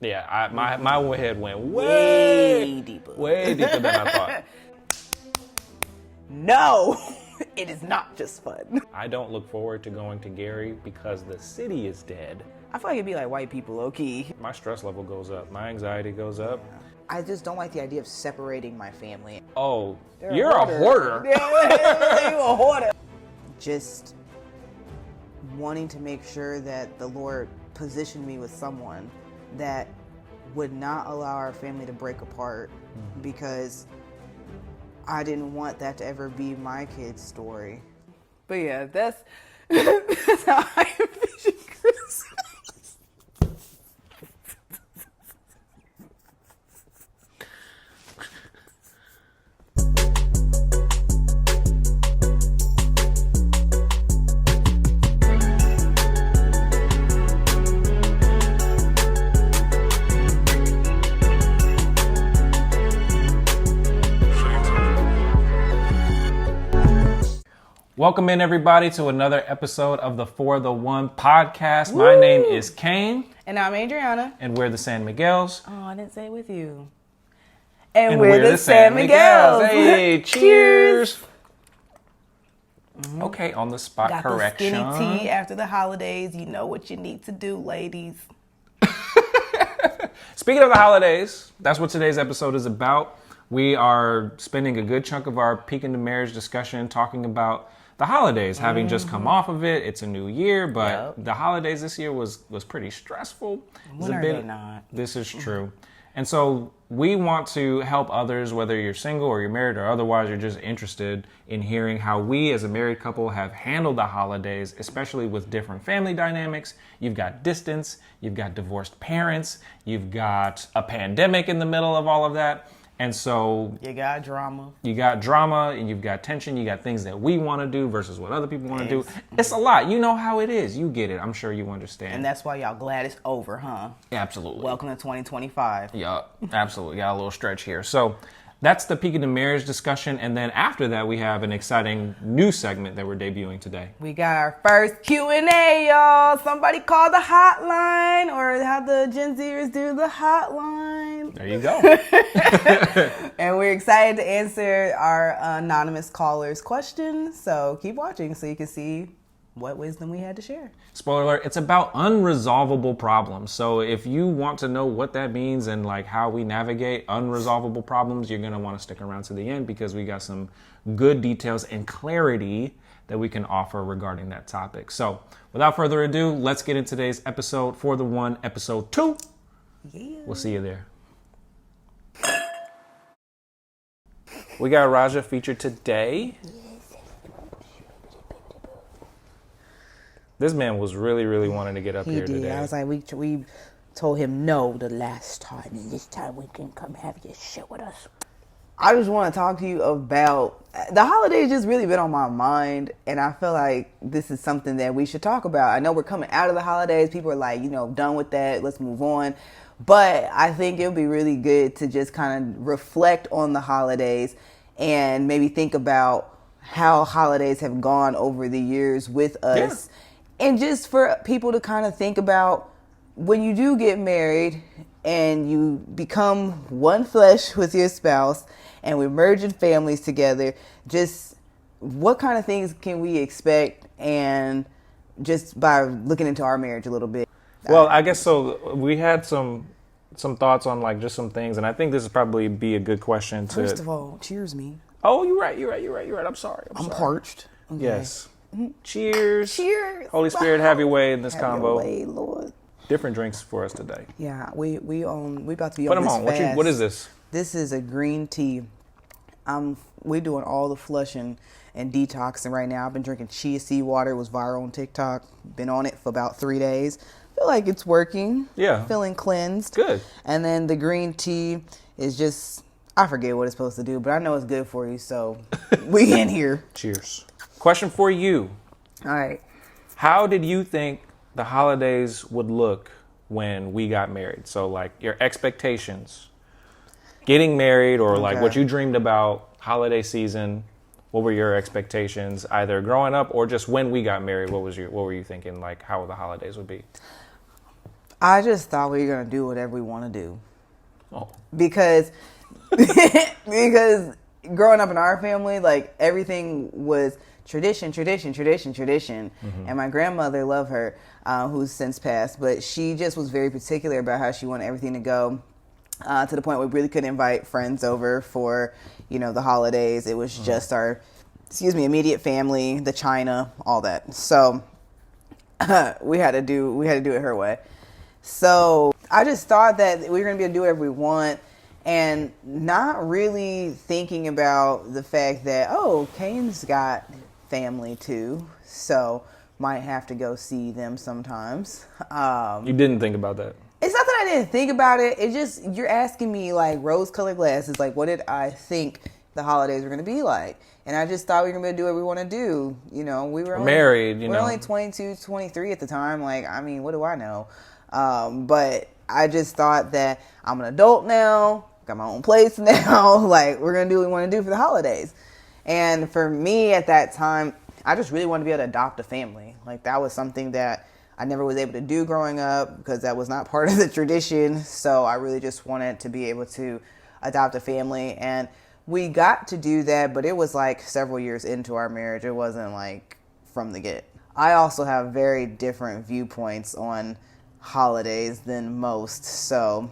Yeah, my head went way deeper. Way deeper than I thought. No, it is not just fun. I don't look forward to going to Gary because the city is dead. I feel like it'd be like white people, low-key. My stress level goes up. My anxiety goes up. I just don't like the idea of separating my family. Oh, you're a hoarder. Yeah, you're a hoarder. Just wanting to make sure that the Lord positioned me with someone that would not allow our family to break apart, because I didn't want that to ever be my kid's story. But yeah, that's how I envision Christmas. Welcome in, everybody, to another episode of the For the One podcast. Woo! My name is Kane. And I'm Adriana. And we're the San Miguels. Oh, I didn't say it with you. And we're the San Miguels. Hey, cheers. Okay, on the spot Got correction. The skinny tea after the holidays. You know what you need to do, ladies. Speaking of the holidays, that's what today's episode is about. We are spending a good chunk of our Peek into Marriage discussion talking about the holidays, having just come off of it. It's a new year, but the holidays this year was pretty stressful. When are they not? This is true. And so we want to help others, whether you're single or you're married or otherwise you're just interested in hearing how we as a married couple have handled the holidays, especially with different family dynamics. You've got distance, you've got divorced parents, you've got a pandemic in the middle of all of that. And so you got drama, and you've got tension. You got things that we want to do versus what other people want to do. It's a lot. You know how it is. You get it. I'm sure you understand. And that's why y'all glad it's over, huh? Absolutely. Welcome to 2025. Yeah, absolutely. Got a little stretch here. So that's the Peek into Marriage discussion. And then after that, we have an exciting new segment that we're debuting today. We got our first Q&A, y'all. Somebody call the hotline, or how the Gen Zers do the hotline. There you go. And we're excited to answer our anonymous callers' questions. So keep watching so you can see what wisdom we had to share. Spoiler alert, it's about unresolvable problems. So if you want to know what that means and like how we navigate unresolvable problems, you're going to want to stick around to the end because we got some good details and clarity that we can offer regarding that topic. So without further ado, let's get into today's episode, For the One, episode 2. Yeah. We'll see you there. We got Raja featured today. This man was really wanting to get up here today. I was like, we told him no the last time, and this time we can come have your shit with us. I just want to talk to you about the holidays. Just really been on my mind, and I feel like this is something that we should talk about. I know we're coming out of the holidays. People are like, done with that. Let's move on. But I think it would be really good to just kind of reflect on the holidays and maybe think about how holidays have gone over the years with us. Yeah. And just for people to kind of think about when you do get married and you become one flesh with your spouse and we're merging families together, just what kind of things can we expect, and just by looking into our marriage a little bit. Well, I guess so. We had some thoughts on like just some things, and I think this would probably be a good question to... First of all, cheers me. Oh, you're right. I'm sorry. I'm parched. Okay. Yes. Cheers. Cheers. Holy Spirit, have your way in this combo. Have your way, Lord. Different drinks for us today. Yeah, we about to be Put on them this on. fast. What is this? This is a green tea. We're doing all the flushing and detoxing right now. I've been drinking chia seed water. It was viral on TikTok. Been on it for about 3 days. Feel like it's working. Yeah. Feeling cleansed. Good. And then the green tea is just, I forget what it's supposed to do, but I know it's good for you, so we in here. Cheers. Question for you. All right. How did you think the holidays would look when we got married? So like your expectations, getting married, or like what you dreamed about, holiday season. What were your expectations, either growing up or just when we got married? What were you thinking, like how the holidays would be? I just thought we were going to do whatever we want to do. Oh. Because growing up in our family, like everything was tradition. Mm-hmm. And my grandmother, love her, who's since passed, but she just was very particular about how she wanted everything to go to the point where we really couldn't invite friends over for, the holidays. It was just our, immediate family, the China, all that. So we had to do it her way. So I just thought that we were going to be able to do whatever we want, and not really thinking about the fact that, Kane's got family too, so might have to go see them sometimes. You didn't think about that? It's not that I didn't think about it. It's just, you're asking me like rose-colored glasses, like what did I think the holidays were going to be like? And I just thought we were going to do what we want to do. We were married, we were only 22, 23 at the time. Like, I mean, what do I know? But I just thought that I'm an adult now, got my own place now. Like, we're going to do what we want to do for the holidays. And for me at that time, I just really wanted to be able to adopt a family. Like, that was something that I never was able to do growing up because that was not part of the tradition. So I really just wanted to be able to adopt a family. And we got to do that, but it was like several years into our marriage. It wasn't like from the get. I also have very different viewpoints on holidays than most. So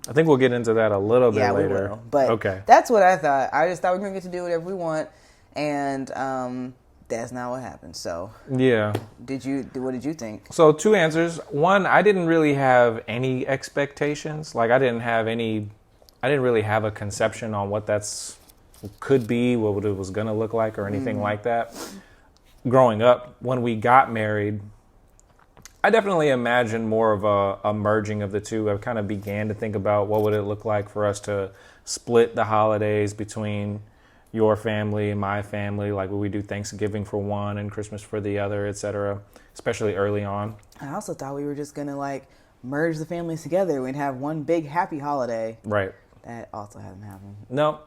I think we'll get into that a little bit later. We will. But okay. That's what I thought. I just thought we were going to get to do whatever we want. And that's not what happened. So yeah. What did you think? So 2 answers. One, I didn't really have any expectations. Like I didn't really have a conception on what could be, what it was going to look like or anything like that. Growing up, when we got married, I definitely imagined more of a merging of the two. I kind of began to think about what would it look like for us to split the holidays between your family and my family, like would we do Thanksgiving for one and Christmas for the other, etc., especially early on. I also thought we were just going to like merge the families together. We'd have one big happy holiday. Right. That also hasn't happened. No.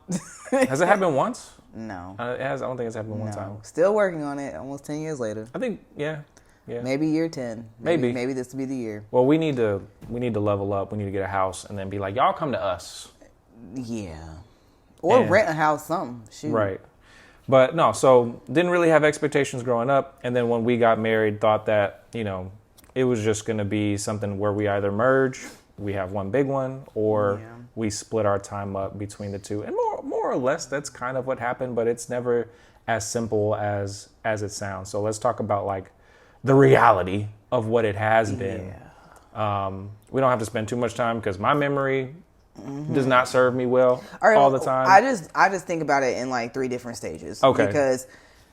Has it happened once? No. It has. I don't think it's happened one time. Still working on it almost 10 years later. I think, yeah. Maybe year 10. Maybe this will be the year. Well, we need to level up. We need to get a house and then be like, y'all come to us. Yeah. Or rent a house, something. Shoot. Right. But no, so didn't really have expectations growing up. And then when we got married, thought that, it was just going to be something where we either merge, we have one big one, or we split our time up between the two. And more or less, that's kind of what happened, but it's never as simple as it sounds. So let's talk about like the reality of what it has been. We don't have to spend too much time because my memory does not serve me well all the time. I just think about it in like 3 different stages. Okay. Because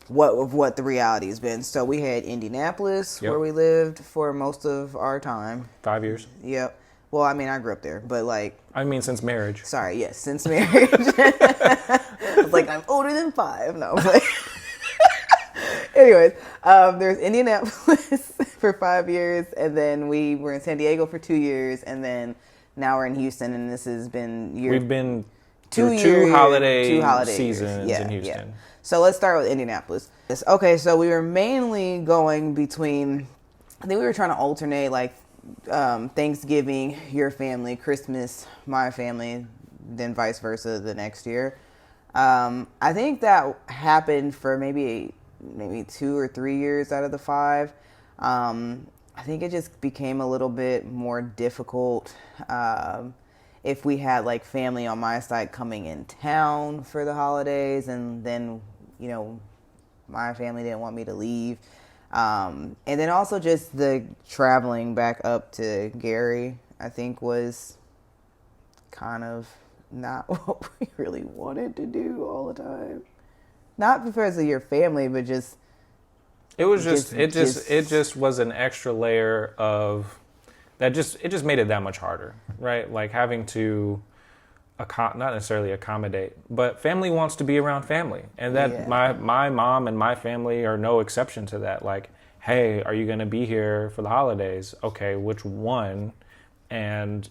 what the reality has been. So we had Indianapolis where we lived for most of our time. 5 years. Yep. Well, I mean, I grew up there, but like... I mean, since marriage. Sorry, yes, since marriage. I was like, I'm older than 5. No, but... Anyways, there's Indianapolis for 5 years, and then we were in San Diego for 2 years, and then now we're in Houston, and this has been... We've been through two holiday seasons in Houston. Yeah. So let's start with Indianapolis. Okay, so we were mainly going between... I think we were trying to alternate, like, Thanksgiving, your family, Christmas, my family, then vice versa the next year. I think that happened for maybe 2 or 3 years out of the 5. I think it just became a little bit more difficult if we had like family on my side coming in town for the holidays, and then my family didn't want me to leave. And then also just the traveling back up to Gary, I think was kind of not what we really wanted to do all the time. Not because of your family, but just... It just was an extra layer of... It just made it that much harder, right? Like having to... not necessarily accommodate, but family wants to be around family, and that my mom and my family are no exception to that. Like, hey, are you going to be here for the holidays? Okay, which one? And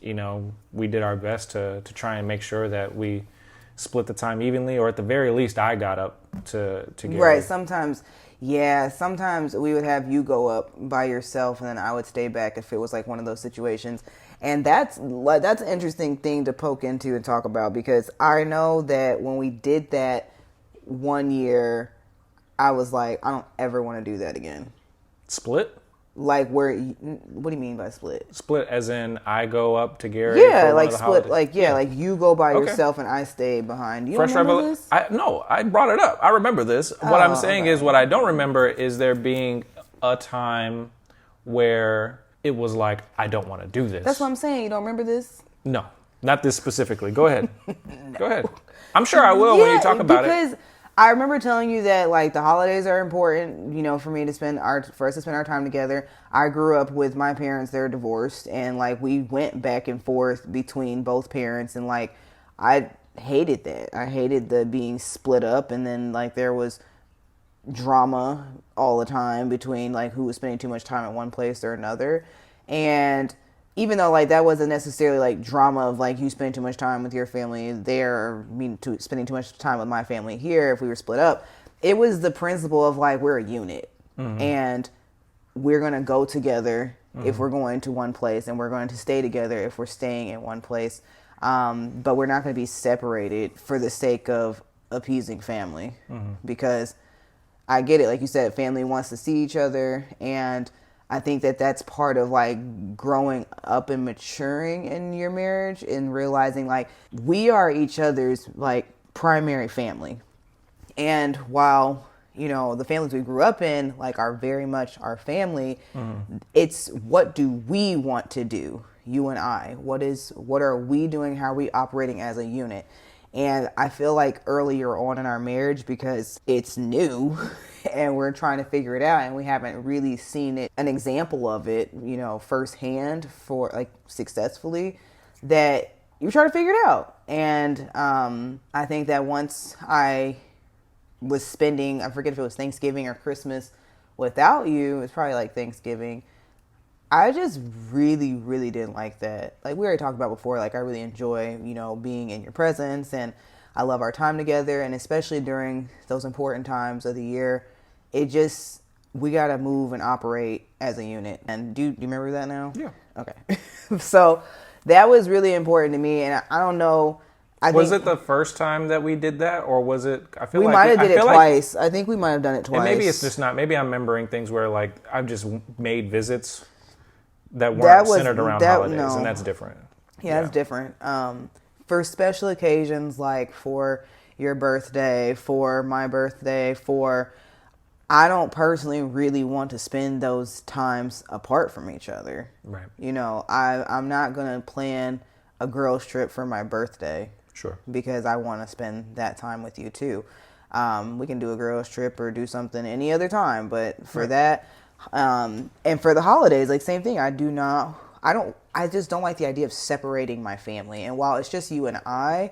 we did our best to try and make sure that we split the time evenly, or at the very least, I got up to get right. Sometimes Yeah, sometimes we would have you go up by yourself, and then I would stay back if it was like one of those situations. And that's an interesting thing to poke into and talk about, because I know that when we did that one year, I was like, I don't ever want to do that again. Split? Like what do you mean by split? Split as in I go up to Gary. Yeah, for like one of the split. holidays. Like like you go by Okay. yourself and I stay behind. You Fresh don't remember revelation. this? No, I brought it up. I remember this. What I'm saying okay. is, what I don't remember is there being a time where it was like, I don't want to do this. That's what I'm saying. You don't remember this? No, not this specifically. Go ahead. Go ahead. I'm sure I will when you talk about it. Because I remember telling you that like the holidays are important, for me to for us to spend our time together. I grew up with my parents; they're divorced, and like we went back and forth between both parents, and like I hated that. I hated the being split up, and then like there was drama all the time between like who was spending too much time at one place or another. And even though like that wasn't necessarily like drama of like you spending too much time with your family there, or spending too much time with my family here if we were split up, it was the principle of like we're a unit, and we're gonna go together if we're going to one place, and we're going to stay together if we're staying in one place, but we're not going to be separated for the sake of appeasing family, because I get it. Like you said, family wants to see each other. And I think that that's part of like growing up and maturing in your marriage, and realizing like we are each other's like primary family. And while, the families we grew up in like are very much our family, it's what do we want to do? You and I, what are we doing? How are we operating as a unit? And I feel like earlier on in our marriage, because it's new and we're trying to figure it out, and we haven't really seen an example of it, firsthand for like successfully, that you try to figure it out. And I think that once I was spending, I forget if it was Thanksgiving or Christmas without you, it's probably like Thanksgiving, I just really, really didn't like that. Like we already talked about before, like I really enjoy, being in your presence, and I love our time together. And especially during those important times of the year, we got to move and operate as a unit. And do you remember that now? Yeah. Okay. So that was really important to me. And I don't know. Was it the first time that we did that, or was it? I feel we like might have did it twice. Like, I think we might have done it twice. And maybe it's just not. Maybe I'm remembering things where like I've just made visits that weren't centered around holidays, and that's different. Yeah, that's different. For special occasions, like for your birthday, for my birthday, I don't personally really want to spend those times apart from each other. Right. I'm not going to plan a girls trip for my birthday. Sure. Because I want to spend that time with you too. We can do a girls trip or do something any other time, but for that, and for the holidays, like same thing. I just don't like the idea of separating my family. And while it's just you and I,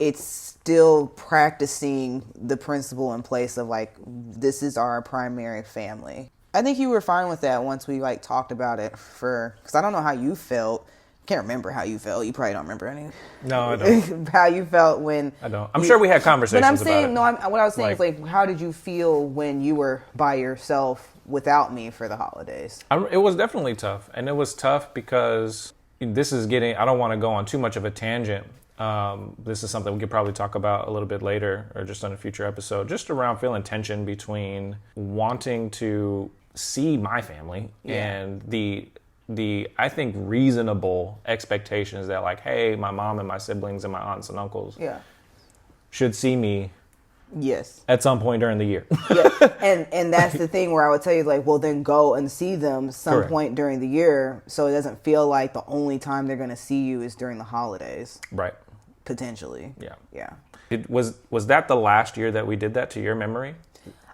it's still practicing the principle in place of like, this is our primary family. I think you were fine with that once we like talked about it because I don't know how you felt. Can't remember how you felt. You probably don't remember any. No, I don't. How you felt when... I don't. I'm sure we had conversations about it. But I'm saying, what I was saying is like, how did you feel when you were by yourself without me for the holidays? It was definitely tough. And it was tough because I don't want to go on too much of a tangent. This is something we could probably talk about a little bit later or just on a future episode, just around feeling tension between wanting to see my family and the I think reasonable expectations that like, hey, my mom and my siblings and my aunts and uncles should see me at some point during the year. And that's the thing where I would tell you like, well, then go and see them some point during the year, so it doesn't feel like the only time they're going to see you is during the holidays. Right. Potentially. Yeah. Was that the last year that we did that, to your memory?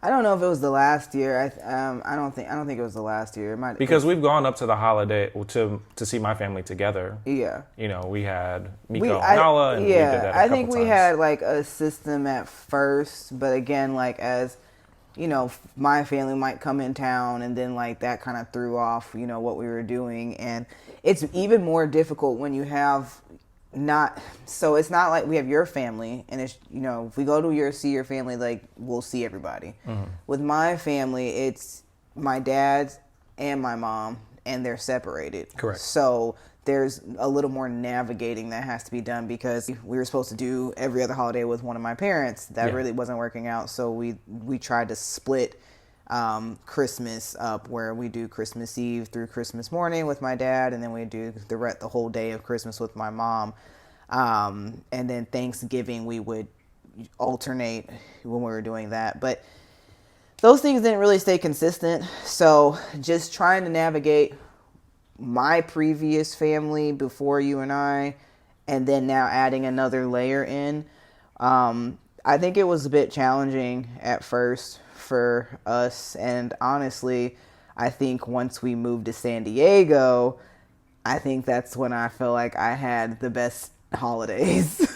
I don't know if it was the last year. I don't think it was the last year. It might, because we've gone up to the holiday to see my family together. Yeah. We had Miko and Nala, and we did that I think we had like a system at first, but again, like as my family might come in town, and then like that kind of threw off what we were doing. And it's even more difficult when you have not, so it's not like we have your family and it's, you know, if we go to see your family, like we'll see everybody. With my family, it's my dad and my mom, and they're separated. Correct. So there's a little more navigating that has to be done because we were supposed to do every other holiday with one of my parents. That really wasn't working out. So we tried to split Christmas up, where we do Christmas Eve through Christmas morning with my dad, and then we do the whole day of Christmas with my mom. And then Thanksgiving we would alternate when we were doing that. But those things didn't really stay consistent. So just trying to navigate my previous family before you and then now adding another layer in. I think it was a bit challenging at first for us. And honestly, I think once we moved to San Diego, I think that's when I feel like I had the best holidays.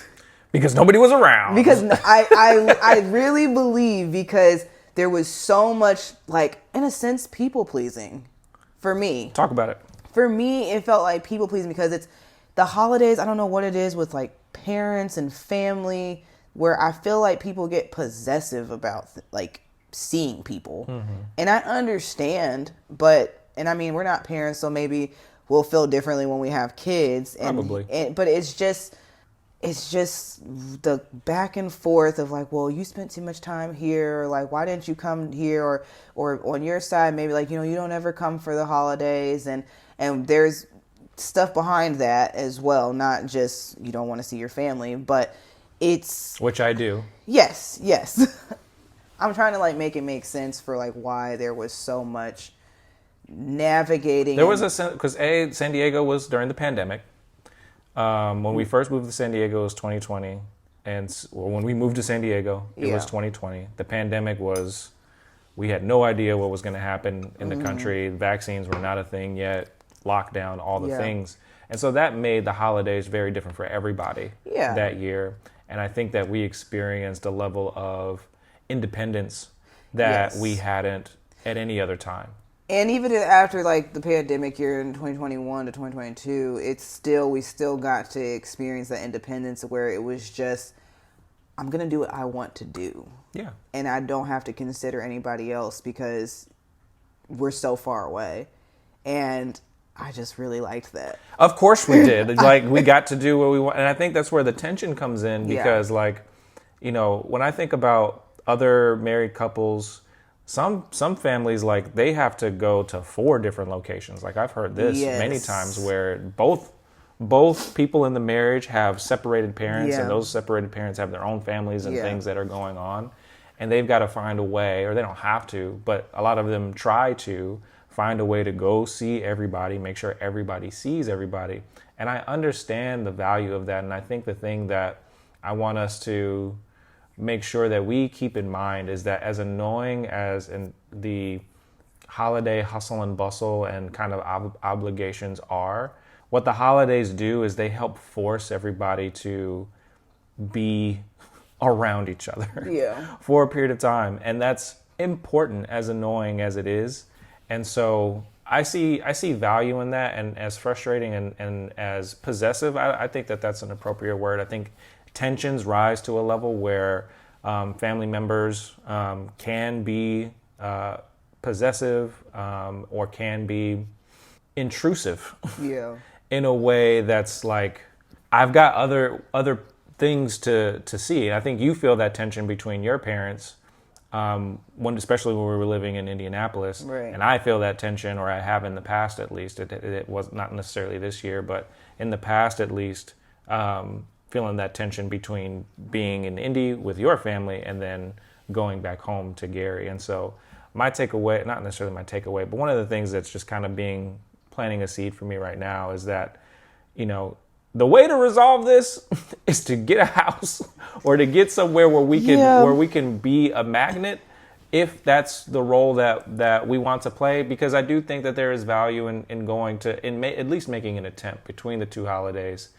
Because nobody was around. Because I really believe because there was so much, like, in a sense, people pleasing for me. Talk about it. For me, it felt like people pleasing because it's the holidays. I don't know what it is with like parents and family where I feel like people get possessive about like seeing people. And I understand, and I mean, we're not parents, so maybe we'll feel differently when we have kids. Probably. But it's just the back and forth of like, well, you spent too much time here, or like, why didn't you come here? Or on your side, maybe like, you know, you don't ever come for the holidays. And there's stuff behind that as well. Not just you don't want to see your family, but it's... Which I do. Yes. I'm trying to like make it make sense for like why there was so much navigating. There was because San Diego was during the pandemic. When we first moved to San Diego, it was 2020. And when we moved to San Diego, it was 2020. The pandemic was, we had no idea what was going to happen in the country. Vaccines were not a thing yet. Lockdown, all the things. And so that made the holidays very different for everybody that year. And I think that we experienced a level of independence that we hadn't at any other time. And even after like the pandemic year in 2021 to 2022, we still got to experience that independence where it was just, I'm going to do what I want to do. Yeah. And I don't have to consider anybody else because we're so far away. And I just really liked that. Of course we did. Like, we got to do what we want. And I think that's where the tension comes in because, like, you know, when I think about other married couples, some families, like, they have to go to 4 different locations. Like, I've heard this many times where both people in the marriage have separated parents, and those separated parents have their own families and things that are going on. And they've got to find a way, or they don't have to, but a lot of them try to find a way to go see everybody, make sure everybody sees everybody. And I understand the value of that. And I think the thing that I want us to make sure that we keep in mind is that as annoying as the holiday hustle and bustle and kind of obligations are, what the holidays do is they help force everybody to be around each other for a period of time. And that's important, as annoying as it is. And so I see value in that, and as frustrating and as possessive, I think that that's an appropriate word. I think tensions rise to a level where family members can be possessive or can be intrusive in a way that's like, I've got other things to see. And I think you feel that tension between your parents, especially when we were living in Indianapolis. Right. And I feel that tension, or I have in the past at least. It was not necessarily this year, but in the past at least, feeling that tension between being in Indy with your family and then going back home to Gary. And so my takeaway, not necessarily my takeaway, but one of the things that's just kind of planting a seed for me right now is that, you know, the way to resolve this is to get a house or to get somewhere where we can be a magnet, if that's the role that we want to play. Because I do think that there is value in going to, at least making an attempt between the 2 holidays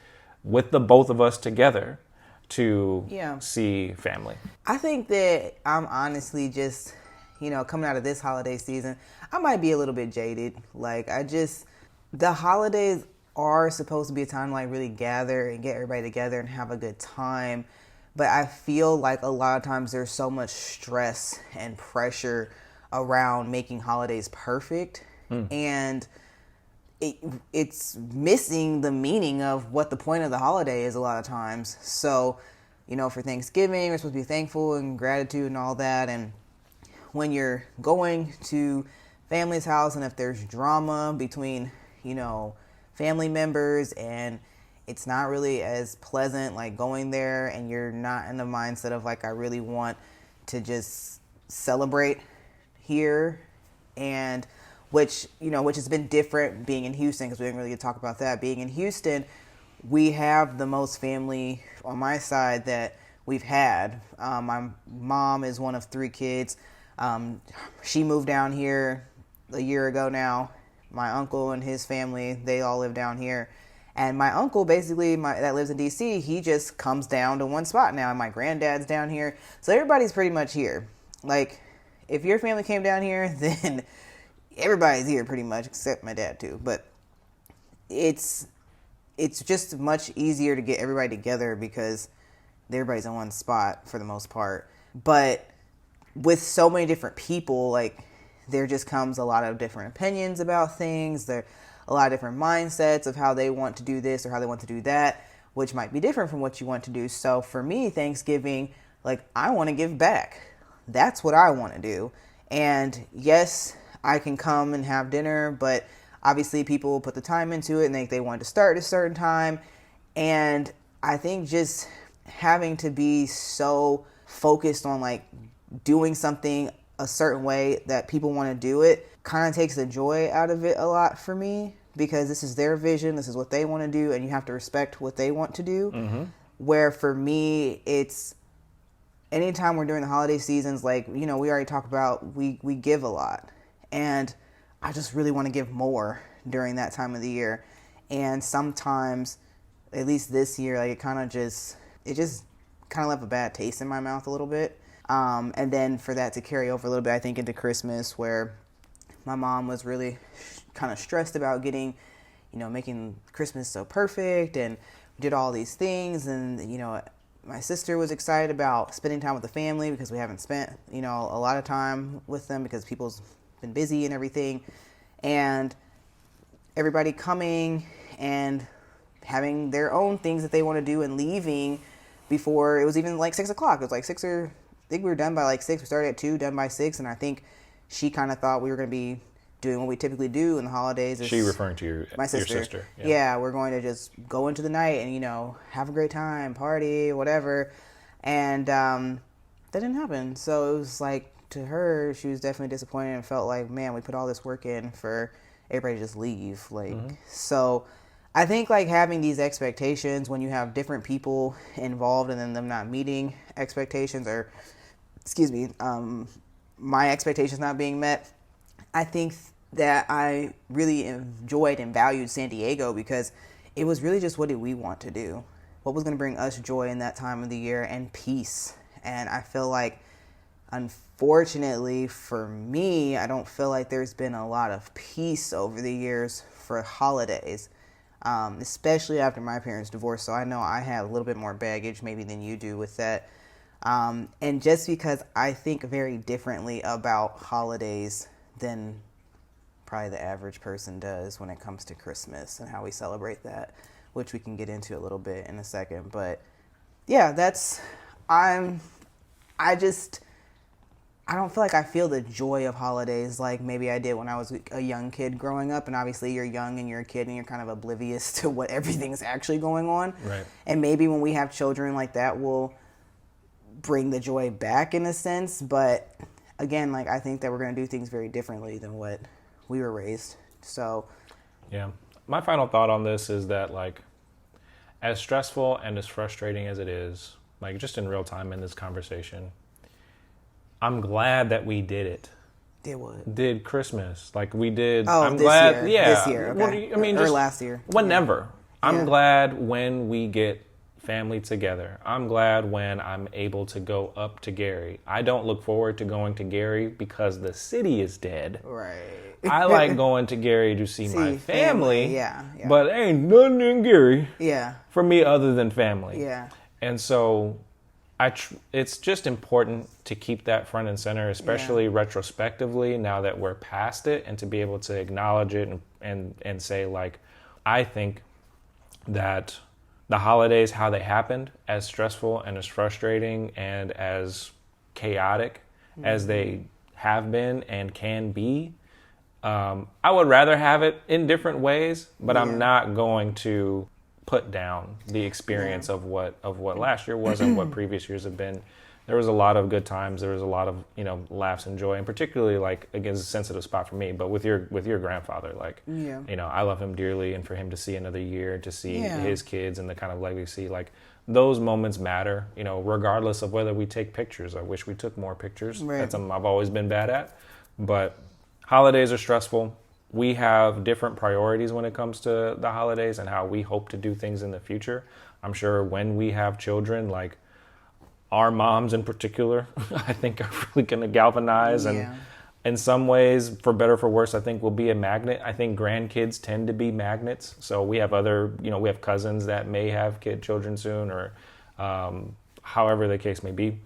with the both of us together to see family. I think that I'm honestly just, you know, coming out of this holiday season, I might be a little bit jaded. Like, the holidays, are supposed to be a time to like really gather and get everybody together and have a good time. But I feel like a lot of times there's so much stress and pressure around making holidays perfect. And it's missing the meaning of what the point of the holiday is a lot of times. So, you know, for Thanksgiving, we're supposed to be thankful and gratitude and all that. And when you're going to family's house and if there's drama between, you know, family members and it's not really as pleasant, like going there and you're not in the mindset of like, I really want to just celebrate here, and which has been different being in Houston, because we didn't really get to talk about that. Being in Houston, we have the most family on my side that we've had. My mom is one of 3 kids. She moved down here a year ago now. My uncle and his family, they all live down here. And my uncle, basically, that lives in D.C., he just comes down to one spot now. And my granddad's down here. So everybody's pretty much here. Like, if your family came down here, then everybody's here pretty much, except my dad too. But it's just much easier to get everybody together because everybody's in one spot for the most part. But with so many different people, like, there just comes a lot of different opinions about things. There a lot of different mindsets of how they want to do this or how they want to do that, which might be different from what you want to do. So for me, Thanksgiving, like, I want to give back. That's what I want to do. And yes, I can come and have dinner, but obviously people put the time into it and they want to start at a certain time. And I think just having to be so focused on like doing something a certain way that people want to do it kind of takes the joy out of it a lot for me, because this is their vision, this is what they want to do, and you have to respect what they want to do. Mm-hmm. Where for me, it's anytime we're doing the holiday seasons, like, you know, we already talked about, we give a lot, and I just really want to give more during that time of the year. And sometimes, at least this year, like, it just kind of left a bad taste in my mouth a little bit. And then for that to carry over a little bit, I think, into Christmas, where my mom was really kind of stressed about making Christmas so perfect, and did all these things. And, you know, my sister was excited about spending time with the family because we haven't spent, you know, a lot of time with them because people's been busy and everything. And everybody coming and having their own things that they want to do and leaving before it was even like 6 o'clock. It was like 6 or I think we were done by like 6. We started at 2, done by 6. And I think she kind of thought we were going to be doing what we typically do in the holidays. She referring to my sister. Your sister. Yeah, we're going to just go into the night and, you know, have a great time, party, whatever. And that didn't happen. So it was like, to her, she was definitely disappointed and felt like, man, we put all this work in for everybody to just leave. Like, So I think like having these expectations when you have different people involved and then them not meeting expectations, or my expectations not being met, I think that I really enjoyed and valued San Diego because it was really just what did we want to do? What was going to bring us joy in that time of the year and peace? And I feel like, unfortunately for me, I don't feel like there's been a lot of peace over the years for holidays, especially after my parents' divorce. So I know I have a little bit more baggage maybe than you do with that. And just because I think very differently about holidays than probably the average person does when it comes to Christmas and how we celebrate that, which we can get into a little bit in a second. But yeah, I don't feel like I feel the joy of holidays like maybe I did when I was a young kid growing up. And obviously you're young and you're a kid and you're kind of oblivious to what everything's actually going on. Right. And maybe when we have children like that, we'll bring the joy back in a sense. But again, like, I think that we're going to do things very differently than what we were raised. So yeah, my final thought on this is that, like, as stressful and as frustrating as it is, like, just in real time in this conversation, I'm glad that we did it. Did what? Did Christmas. Like, we did. Oh, I'm this glad. year. Yeah. This year, okay. I mean, or just last year. Whenever. Yeah. I'm glad when we get family together. I'm glad when I'm able to go up to Gary. I don't look forward to going to Gary because the city is dead. Right. I like going to Gary to see my family. Yeah. But ain't nothing in Gary. Yeah. For me other than family. Yeah. And so it's just important to keep that front and center, especially retrospectively now that we're past it, and to be able to acknowledge it and say, like, I think that the holidays, how they happened, as stressful and as frustrating and as chaotic as they have been and can be, I would rather have it in different ways, but I'm not going to put down the experience of what last year was and what previous years have been. There was a lot of good times. There was a lot of, laughs and joy, and particularly, like, again, it's a sensitive spot for me, but with your grandfather, like, I love him dearly, and for him to see another year, to see his kids and the kind of legacy, like, those moments matter, regardless of whether we take pictures. I wish we took more pictures. Right. That's something I've always been bad at, but holidays are stressful. We have different priorities when it comes to the holidays and how we hope to do things in the future. I'm sure when we have children, like, our moms in particular, I think are really going to galvanize. And in some ways, for better or for worse, I think will be a magnet. I think grandkids tend to be magnets. So we have we have cousins that may have children soon, or however the case may be.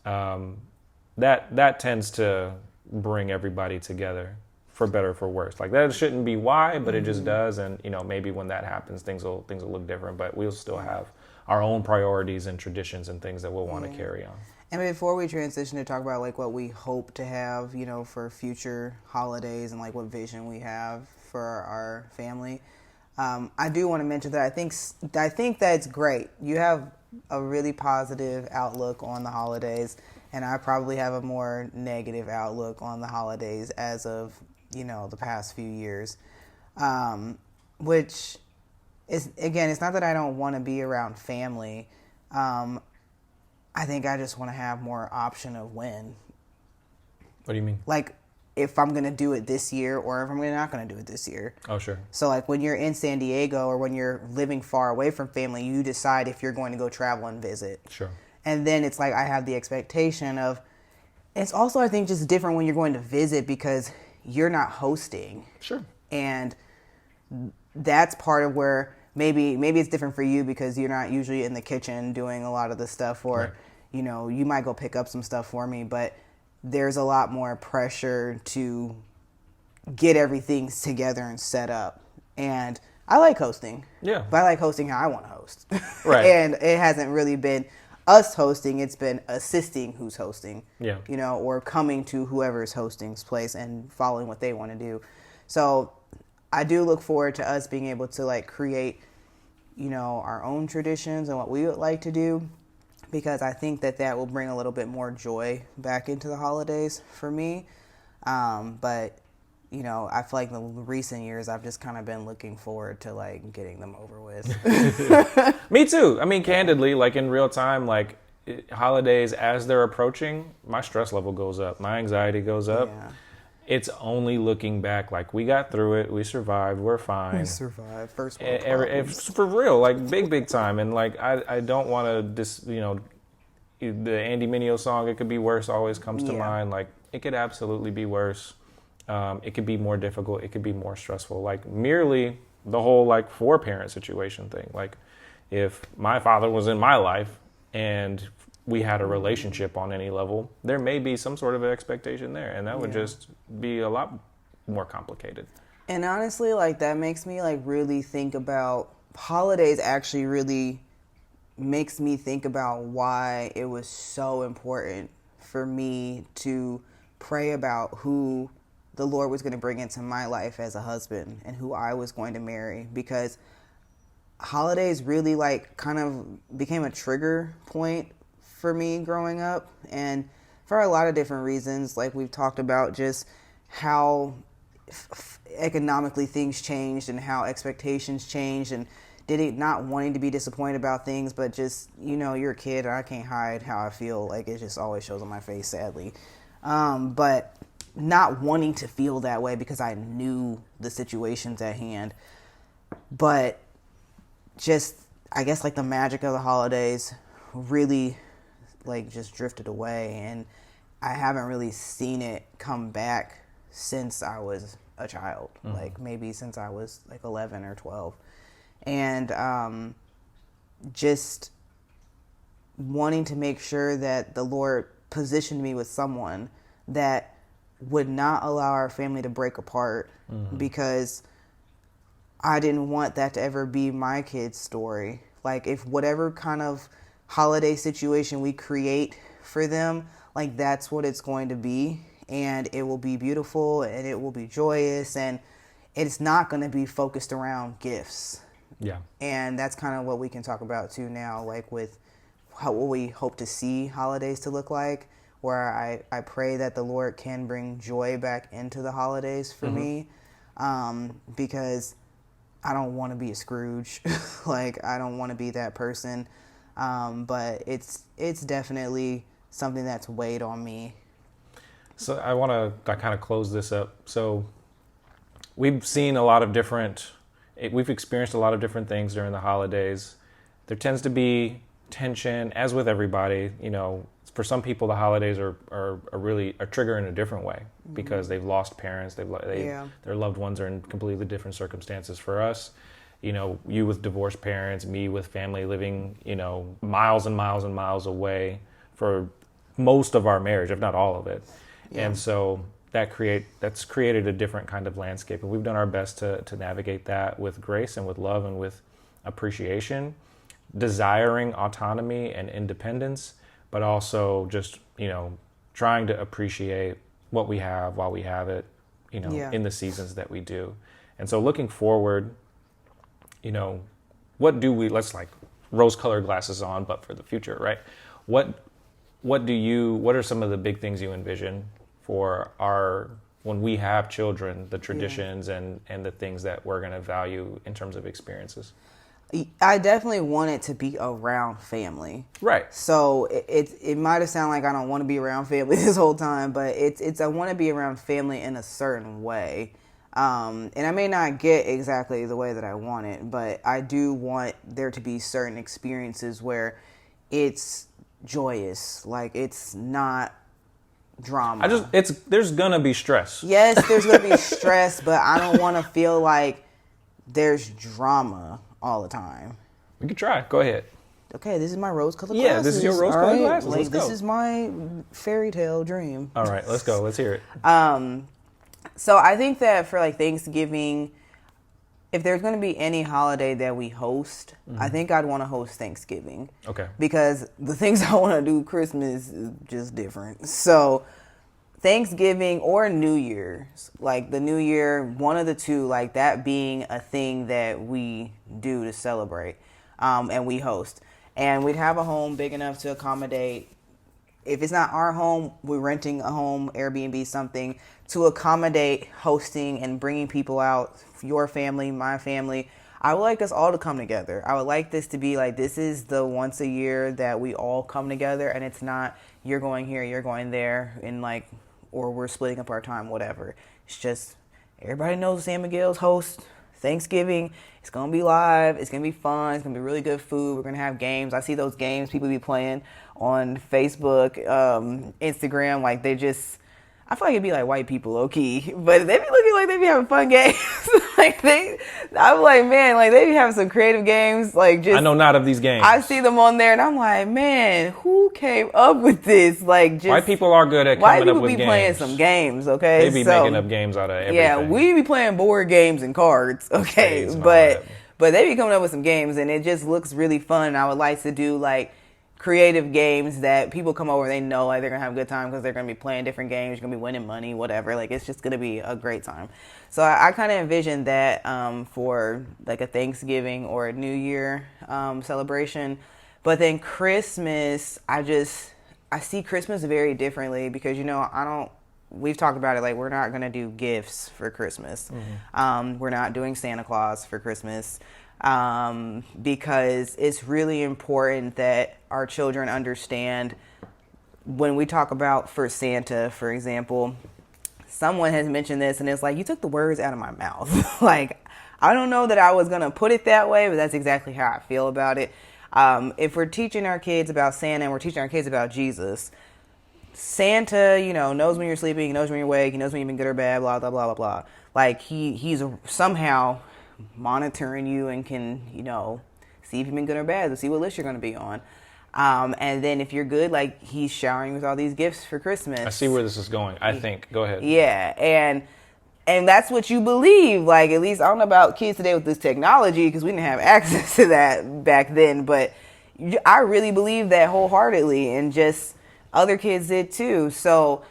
That tends to bring everybody together, for better or for worse. Like, that shouldn't be why, but it just does. And, maybe when that happens, things will look different, but we'll still have our own priorities and traditions and things that we'll want to carry on. And before we transition to talk about, like, what we hope to have, for future holidays and, like, what vision we have for our family, I do want to mention that I think that it's great. You have a really positive outlook on the holidays, and I probably have a more negative outlook on the holidays as of, the past few years, which is, again, it's not that I don't want to be around family. I think I just want to have more option of when. What do you mean? Like, if I'm going to do it this year or if I'm not going to do it this year. Oh, sure. So, like, when you're in San Diego or when you're living far away from family, you decide if you're going to go travel and visit. Sure. And then it's like I have the expectation of, it's also, I think, just different when you're going to visit because you're not hosting. Sure. And that's part of where maybe it's different for you because you're not usually in the kitchen doing a lot of the stuff, or, right. You might go pick up some stuff for me, but there's a lot more pressure to get everything together and set up. And I like hosting. Yeah. But I like hosting how I want to host. Right. And it hasn't really been us hosting, it's been assisting who's hosting. Yeah. Or coming to whoever's hosting's place and following what they want to do. So I do look forward to us being able to, like, create, our own traditions and what we would like to do, because I think that will bring a little bit more joy back into the holidays for me. But, I feel like in the recent years, I've just kind of been looking forward to, like, getting them over with. Me too. I mean, candidly, like, in real time, like, holidays, as they're approaching, my stress level goes up. My anxiety goes up. Yeah. It's only looking back, like, we got through it, we survived, we're fine. We survived. First world problems. For real, like, big time. And, like, I don't want to the Andy Mineo song, "It Could Be Worse," always comes to mind. Like, it could absolutely be worse. It could be more difficult. It could be more stressful. Like, merely the whole, like, 4-parent situation thing. Like, if my father was in my life and we had a relationship on any level, there may be some sort of expectation there, and that would just be a lot more complicated. And honestly, like, that makes me, like, really think about holidays. Actually really makes me think about why it was so important for me to pray about who the Lord was going to bring into my life as a husband and who I was going to marry, because holidays really, like, kind of became a trigger point for me growing up, and for a lot of different reasons. Like, we've talked about just how economically things changed and how expectations changed, and not wanting to be disappointed about things, but just, you're a kid and I can't hide how I feel. Like, it just always shows on my face, sadly. But not wanting to feel that way because I knew the situations at hand. But just I guess like the magic of the holidays really like just drifted away, and I haven't really seen it come back since I was a child, like maybe since I was like 11 or 12. And just wanting to make sure that the Lord positioned me with someone that would not allow our family to break apart, because I didn't want that to ever be my kid's story. Like, if whatever kind of holiday situation we create for them, like, that's what it's going to be. And it will be beautiful and it will be joyous, and it's not going to be focused around gifts. Yeah. And that's kind of what we can talk about too now, like with what we hope to see holidays to look like, where I pray that the Lord can bring joy back into the holidays for me, because I don't want to be a Scrooge. Like, I don't want to be that person. But it's definitely something that's weighed on me. So I want to kind of close this up. So we've seen a lot of we've experienced a lot of different things during the holidays. There tends to be tension, as with everybody. You know, for some people, the holidays are really a trigger in a different way, because they've lost parents. Their loved ones are in completely different circumstances. For us, you know, you with divorced parents, me with family living, you know, miles and miles and miles away for most of our marriage, if not all of it. Yeah. And so that's created a different kind of landscape, and we've done our best to navigate that with grace and with love and with appreciation, desiring autonomy and independence, but also just, you know, trying to appreciate what we have while we have it, you know, in the seasons that we do. And so looking forward, you know, let's like rose-colored glasses on, but for the future, right? What are some of the big things you envision for when we have children, the traditions and the things that we're going to value in terms of experiences? I definitely want it to be around family. Right. So it might have sounded like I don't want to be around family this whole time, but it's I want to be around family in a certain way. And I may not get exactly the way that I want it, but I do want there to be certain experiences where it's joyous, like it's not drama. There's gonna be stress. Yes, there's gonna be stress, but I don't want to feel like there's drama all the time. We could try. Go ahead. Okay, this is my rose-colored glasses. Yeah, this is your rose-colored glasses. Like, let's go. This is my fairy tale dream. All right, let's go. Let's hear it. So I think that for like Thanksgiving, if there's going to be any holiday that we host, I think I'd want to host Thanksgiving. Okay. Because the things I want to do Christmas is just different. So Thanksgiving or New Year's, like the New Year, one of the two, like that being a thing that we do to celebrate, and we host. And we'd have a home big enough to accommodate, if it's not our home, we're renting a home, Airbnb, something, to accommodate hosting and bringing people out, your family, my family. I would like us all to come together. I would like this to be like, this is the once a year that we all come together, and it's not you're going here, you're going there, and like, or we're splitting up our time, whatever. It's just everybody knows San Miguel's host Thanksgiving. It's going to be live. It's going to be fun. It's going to be really good food. We're going to have games. I see those games people be playing on Facebook, Instagram. Like, I feel like it'd be like white people, low key, but they be looking like they be having fun games. I'm like, man, like they be having some creative games. Like, just, I know not of these games. I see them on there and I'm like, man, who came up with this? Like, just white people are good at coming up with games. White people be playing some games, okay? They be making up games out of everything. Yeah, we be playing board games and cards, okay? But they be coming up with some games and it just looks really fun. I would like to do like creative games that people come over, they know like they're gonna have a good time because they're gonna be playing different games, you're gonna be winning money, whatever. Like, it's just gonna be a great time. So I kind of envision that for like a Thanksgiving or a New Year celebration. But then Christmas, I see Christmas very differently because, you know, we've talked about it, like we're not gonna do gifts for Christmas. We're not doing Santa Claus for Christmas. Because it's really important that our children understand when we talk about for Santa, for example, someone has mentioned this and it's like, you took the words out of my mouth. Like, I don't know that I was going to put it that way, but that's exactly how I feel about it. If we're teaching our kids about Santa and we're teaching our kids about Jesus, Santa, knows when you're sleeping, he knows when you're awake, he knows when you've been good or bad, blah, blah, blah, blah, blah. Like, he's somehow monitoring you and can, see if you've been good or bad, to see what list you're going to be on. And then if you're good, like, he's showering with all these gifts for Christmas. I see where this is going, I think. Go ahead. Yeah, and that's what you believe. Like, at least, I don't know about kids today with this technology, because we didn't have access to that back then, but I really believe that wholeheartedly, and just other kids did too. So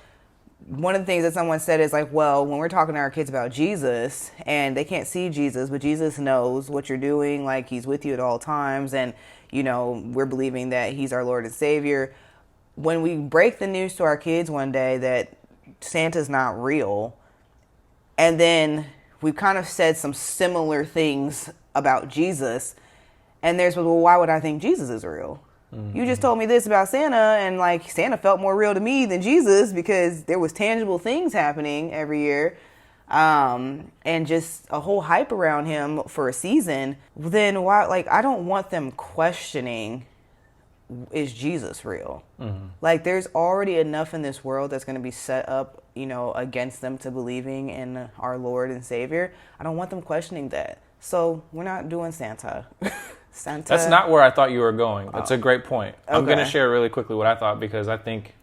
one of the things that someone said is like, well, when we're talking to our kids about Jesus and they can't see Jesus, but Jesus knows what you're doing, like he's with you at all times, and we're believing that he's our Lord and Savior. When we break the news to our kids one day that Santa's not real, and then we've kind of said some similar things about Jesus, and there's, well, why would I think Jesus is real? You just told me this about Santa, and like Santa felt more real to me than Jesus because there was tangible things happening every year, and just a whole hype around him for a season. Then why? Like, I don't want them questioning, is Jesus real? Like, there's already enough in this world that's going to be set up, against them to believing in our Lord and Savior. I don't want them questioning that. So we're not doing Santa. Santa. That's not where I thought you were going. That's a great point. Okay. I'm going to share really quickly what I thought, because I think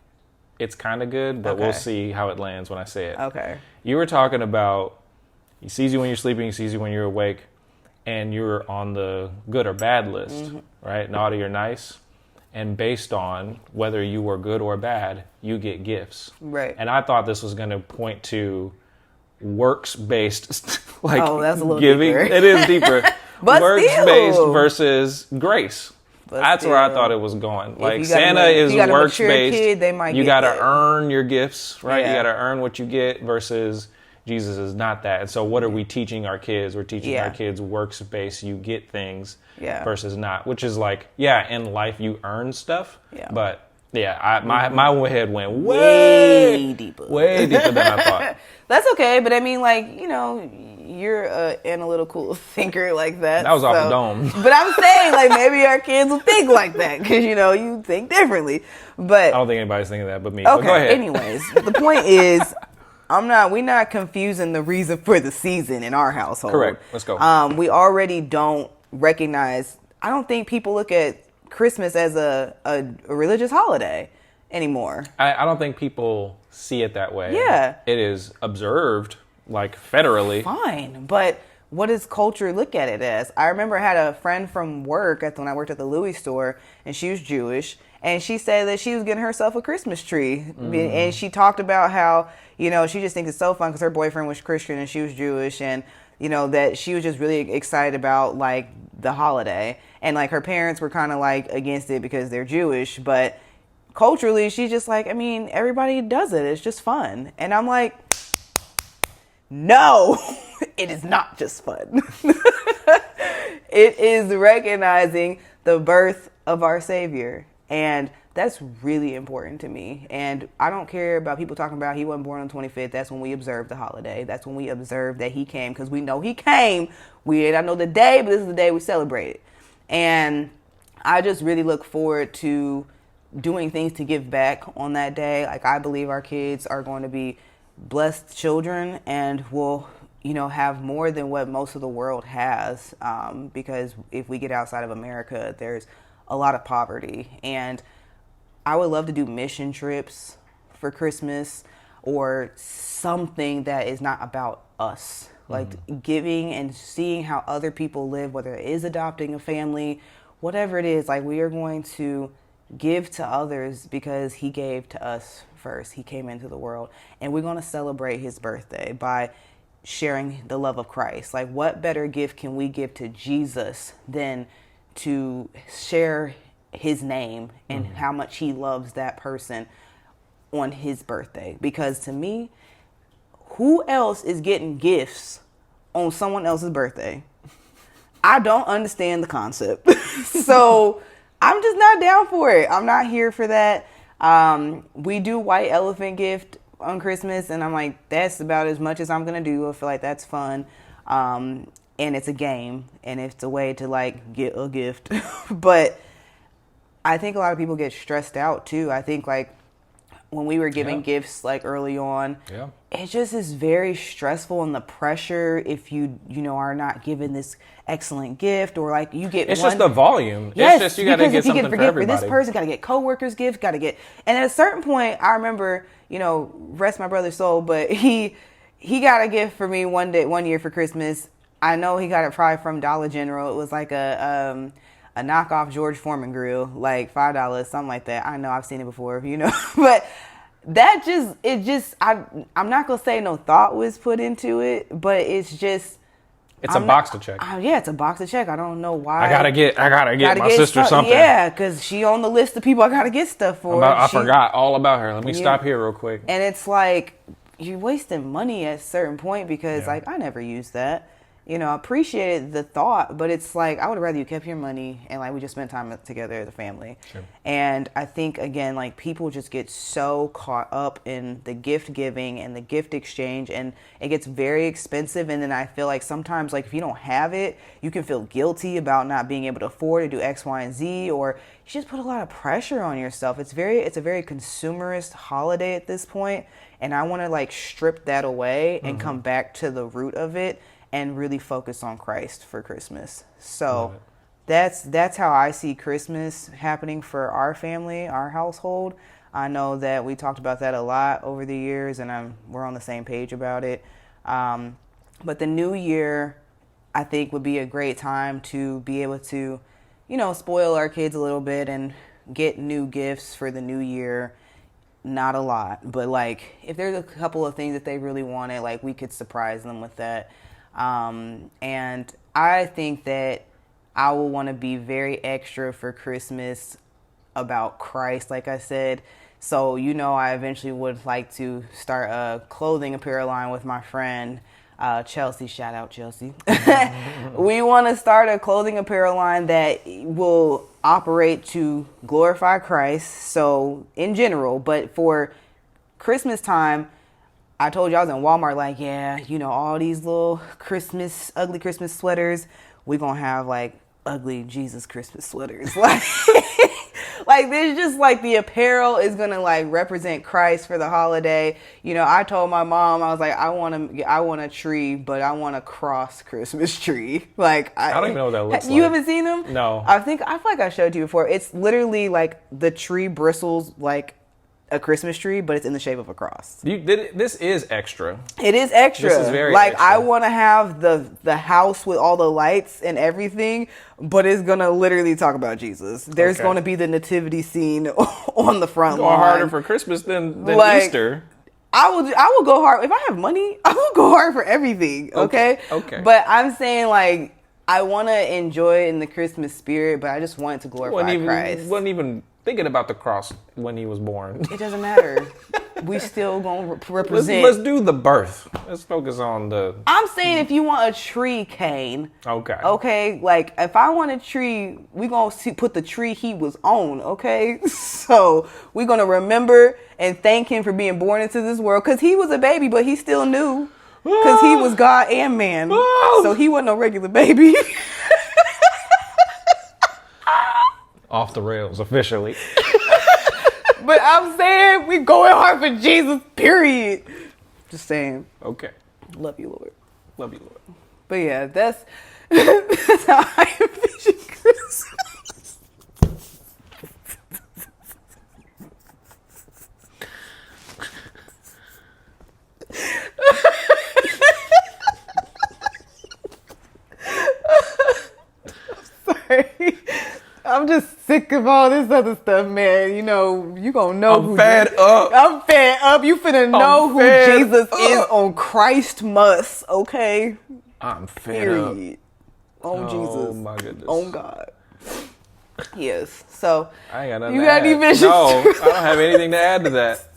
it's kind of good, but Okay. we'll see how it lands when I say it. Okay. You were talking about he sees you when you're sleeping, he sees you when you're awake, and you're on the good or bad list, right? Naughty or nice. And based on whether you were good or bad, you get gifts. Right. And I thought this was going to point to works-based, like that's a little giving. deeper. It is deeper. But works-based still. versus grace. But That's where I still. thought it was going. Like, you got a Santa ma- is if you got a mature works-based. kid, they might You get got to that. earn your gifts, right? Yeah. You got to earn what you get, versus Jesus is not that. And so what are we teaching our kids? We're teaching Yeah. our kids works-based. You get things Yeah. versus not, which is like, yeah, in life you earn stuff. Yeah. But yeah, my head went Way deeper. way deeper than I thought. That's okay, but I mean, like, you're an analytical thinker like that. That was off the dome. But I'm saying, like, maybe our kids will think like that because, you think differently. But I don't think anybody's thinking that but me. But okay, go ahead. anyways, the point is, we're not confusing the reason for the season in our household. Correct. Let's go. We already don't recognize, I don't think people look at Christmas as a religious holiday anymore. I don't think people see it that way. Yeah. It is observed, like, federally. Fine, but what does culture look at it as? I remember I had a friend from work when I worked at the Louis store, and she was Jewish, and she said that she was getting herself a Christmas tree. And she talked about how, she just thinks it's so fun because her boyfriend was Christian and she was Jewish, and that she was just really excited about, like, the holiday. And, like, her parents were kind of, like, against it because they're Jewish. But culturally, she's just like, I mean, everybody does it. It's just fun. And I'm like, no, it is not just fun. It is recognizing the birth of our Savior. And that's really important to me. And I don't care about people talking about he wasn't born on the 25th. That's when we observe the holiday. That's when we observe that he came, because we know he came. We may not know the day, but this is the day we celebrate it. And I just really look forward to doing things to give back on that day. Like, I believe our kids are going to be blessed children and will, have more than what most of the world has. Because if we get outside of America, there's a lot of poverty. And I would love to do mission trips for Christmas, or something that is not about us. Like, giving and seeing how other people live, whether it is adopting a family, whatever it is. Like, we are going to give to others because he gave to us first. He came into the world, and we're going to celebrate his birthday by sharing the love of Christ. Like, what better gift can we give to Jesus than to share his name and how much he loves that person on his birthday? Because to me, who else is getting gifts on someone else's birthday? I don't understand the concept. So I'm just not down for it. I'm not here for that. We do white elephant gift on Christmas, and I'm like, that's about as much as I'm going to do. I feel like that's fun. and it's a game, and it's a way to like get a gift. But I think a lot of people get stressed out too. I think like when we were giving gifts like early on, it just is very stressful, and the pressure if you are not given this excellent gift, or like you get just the volume. Yes, it's just you got to get something for everybody. For this person, got to get coworkers gift, got to get, and at a certain point, I remember, rest my brother's soul, but he got a gift for me one year for Christmas. I know he got it probably from Dollar General. It was like a knockoff George Foreman grill, like $5, something like that. I know, I've seen it before, but that I'm not gonna say no thought was put into it, but it's just. It's a box to check. Yeah, it's a box to check. I don't know why. I gotta get my sister something. Yeah, because she on the list of people I gotta get stuff for. I forgot all about her. Let me stop here real quick. And it's like you're wasting money at a certain point because like I never used that. I appreciated the thought, but it's like I would rather you kept your money and like we just spent time together as a family. Sure. And I think again, like people just get so caught up in the gift giving and the gift exchange, and it gets very expensive. And then I feel like sometimes like if you don't have it, you can feel guilty about not being able to afford to do X, Y, and Z, or you just put a lot of pressure on yourself. It's a very consumerist holiday at this point, and I want to like strip that away and come back to the root of it and really focus on Christ for Christmas. So that's how I see Christmas happening for our family, our household. I know that we talked about that a lot over the years, and we're on the same page about it. But the new year, I think, would be a great time to be able to, spoil our kids a little bit and get new gifts for the new year. Not a lot, but like if there's a couple of things that they really wanted, like we could surprise them with that. And I think that I will want to be very extra for Christmas about Christ, like I said. So, I eventually would like to start a clothing apparel line with my friend, Chelsea. Shout out, Chelsea. We want to start a clothing apparel line that will operate to glorify Christ. So in general, but for Christmas time, I told you I was in Walmart like, all these little ugly Christmas sweaters. We're going to have like ugly Jesus Christmas sweaters. Like there's just like the apparel is going to like represent Christ for the holiday. I told my mom, I was like, I want a tree, but I want a cross Christmas tree. Like I don't even know what that looks like. You haven't seen them? No. I feel like I showed you before. It's literally like the tree bristles like a Christmas tree, but it's in the shape of a cross. This is extra. It is extra. This is very like extra. I want to have the house with all the lights and everything, but it's gonna literally talk about Jesus. There's going to be the nativity scene on the front line. Harder for Christmas than like, Easter. I will go hard if I have money. I will go hard for everything. Okay. But I'm saying like I want to enjoy it in the Christmas spirit, but I just want it to glorify Christ. Wasn't even thinking about the cross when he was born. It doesn't matter. We still gonna represent. Let's do the birth. Let's focus on the. I'm saying if you want a tree, Kane. Okay. Like if I want a tree, we gonna put the tree he was on. Okay. So we're gonna remember and thank him for being born into this world, because he was a baby, but he still knew, because he was God and man. So he wasn't no regular baby. Off the rails officially. But I'm saying we going hard for Jesus, period. Just saying. Okay. Love you, Lord. Love you, Lord. But yeah, that's how I envision Christmas. Sorry. I'm just sick of all this other stuff, man. You gonna know I'm fed up. I'm fed up. You finna know who Jesus is on Christmas, okay? I'm fed up. On Jesus. Oh my goodness. On God. Yes. So I ain't got nothing you to got add. any visions? No, I don't have anything to add to that.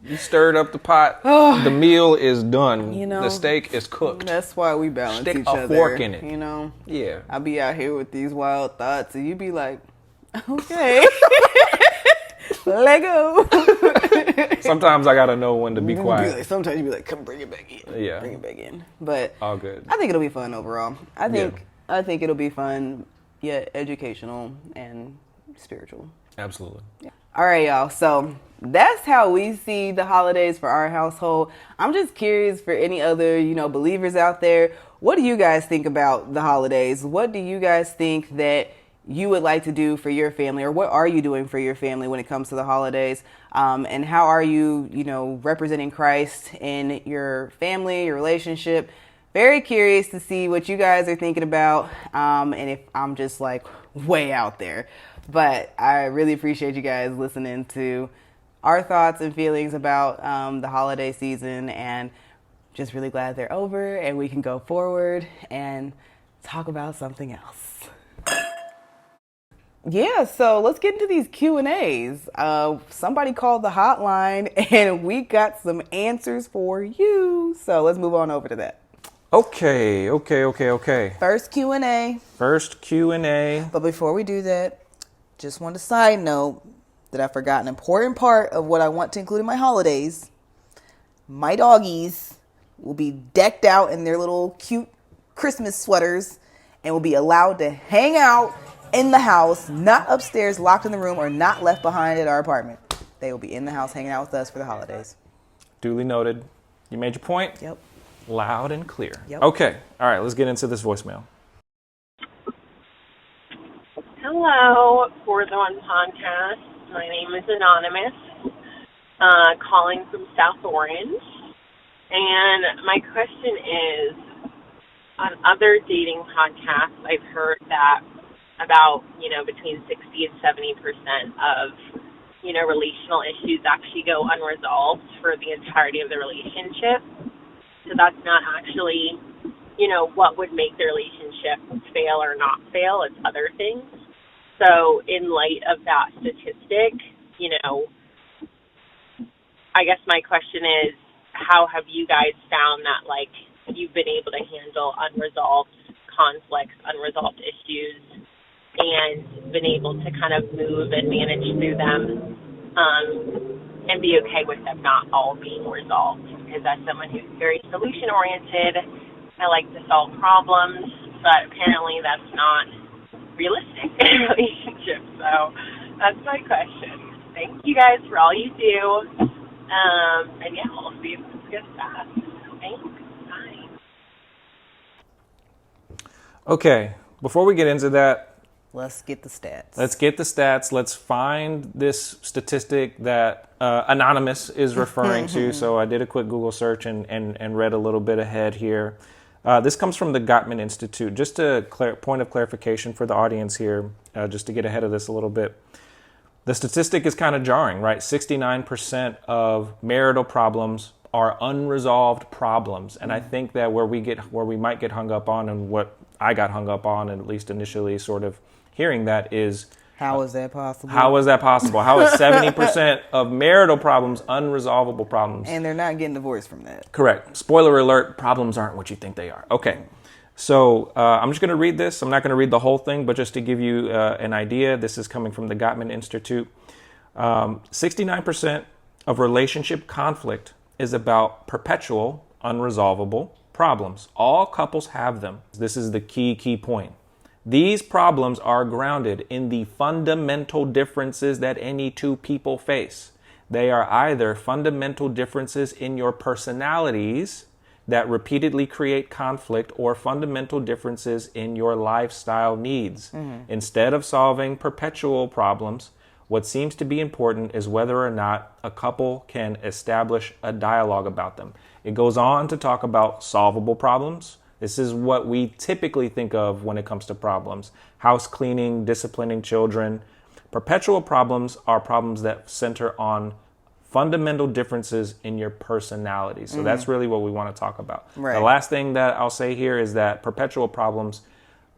You stirred up the pot. The meal is done. The steak is cooked. That's why we balance Stick each a other. fork in it. Yeah. I be out here with these wild thoughts, and you be like, okay. Lego. Sometimes I gotta know when to be quiet. Sometimes you be like, come bring it back in. Yeah. Bring it back in. But All good. I think it'll be fun overall. I think it'll be fun, yet educational and spiritual. Absolutely. Yeah. All right, y'all. So that's how we see the holidays for our household. I'm just curious for any other, believers out there. What do you guys think about the holidays? What do you guys think that you would like to do for your family, or what are you doing for your family when it comes to the holidays? And how are you, representing Christ in your family, your relationship? Very curious to see what you guys are thinking about, and if I'm just like way out there. But I really appreciate you guys listening to our thoughts and feelings about the holiday season, and just really glad they're over and we can go forward and talk about something else. Yeah, so let's get into these Q&As. Somebody called the hotline and we got some answers for you. So let's move on over to that. Okay. First Q&A. But But before we do that, just want to side note that I forgot an important part of what I want to include in my holidays. My doggies will be decked out in their little cute Christmas sweaters and will be allowed to hang out in the house, not upstairs, locked in the room, or not left behind at our apartment. They will be in the house hanging out with us for the holidays. Duly noted. You made your point? Yep. Loud and clear. Yep. Okay. All right, let's get into this voicemail. Hello, For the One podcast. My name is Anonymous, calling from South Orange. And my question is, on other dating podcasts, I've heard that about, between 60 and 70% of, relational issues actually go unresolved for the entirety of the relationship. So that's not actually, what would make the relationship fail or not fail. It's other things. So in light of that statistic, I guess my question is, how have you guys found that, you've been able to handle unresolved conflicts, unresolved issues, and been able to kind of move and manage through them, and be okay with them not all being resolved? Because as someone who's very solution-oriented, I like to solve problems, but apparently that's not realistic in a relationship. So that's my question. Thank you guys for all you do. And yeah, we'll see if this gets fast. Thanks. Bye. Okay, before we get into that, Let's get the stats. Let's find this statistic that Anonymous is referring to. So I did a quick Google search and read a little bit ahead here. This comes from the Gottman Institute. Just a point of clarification for the audience here, just to get ahead of this a little bit. The statistic is kind of jarring, right? 69% of marital problems are unresolved problems. And I think that where we might get hung up on, and what I got hung up on, at least initially sort of hearing that, is how is that possible? How is 70% of marital problems unresolvable problems? And they're not getting divorced from that. Correct. Spoiler alert, problems aren't what you think they are. Okay. So I'm just going to read this. I'm not going to read the whole thing, but just to give you an idea, this is coming from the Gottman Institute. 69% of relationship conflict is about perpetual unresolvable problems. All couples have them. This is the key point. These problems are grounded in the fundamental differences that any two people face. They are either fundamental differences in your personalities that repeatedly create conflict, or fundamental differences in your lifestyle needs. Instead of solving perpetual problems, what seems to be important is whether or not a couple can establish a dialogue about them. It goes on to talk about solvable problems. This is what we typically think of when it comes to problems. House cleaning, disciplining children. Perpetual problems are problems that center on fundamental differences in your personality. So that's really what we want to talk about. Right. The last thing that I'll say here is that perpetual problems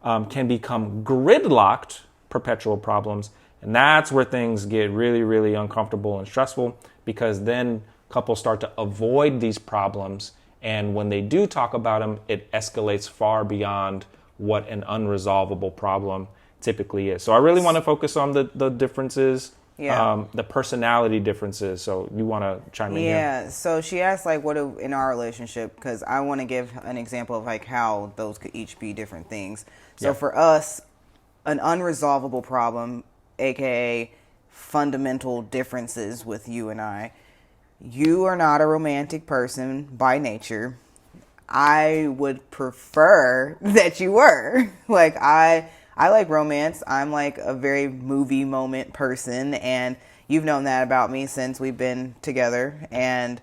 can become gridlocked perpetual problems. And that's where things get really, really uncomfortable and stressful, because then couples start to avoid these problems. And when they do talk about them, it escalates far beyond what an unresolvable problem typically is. So I really want to focus on the differences the personality differences. So you want to chime in here? Yeah. So she asked, like, what in our relationship, because I want to give an example of like how those could each be different things. So for us, an unresolvable problem, aka fundamental differences with you and I. You are not a romantic person by nature. I would prefer that you were. Like, I like romance. I'm like a very movie moment person, and you've known that about me since we've been together. And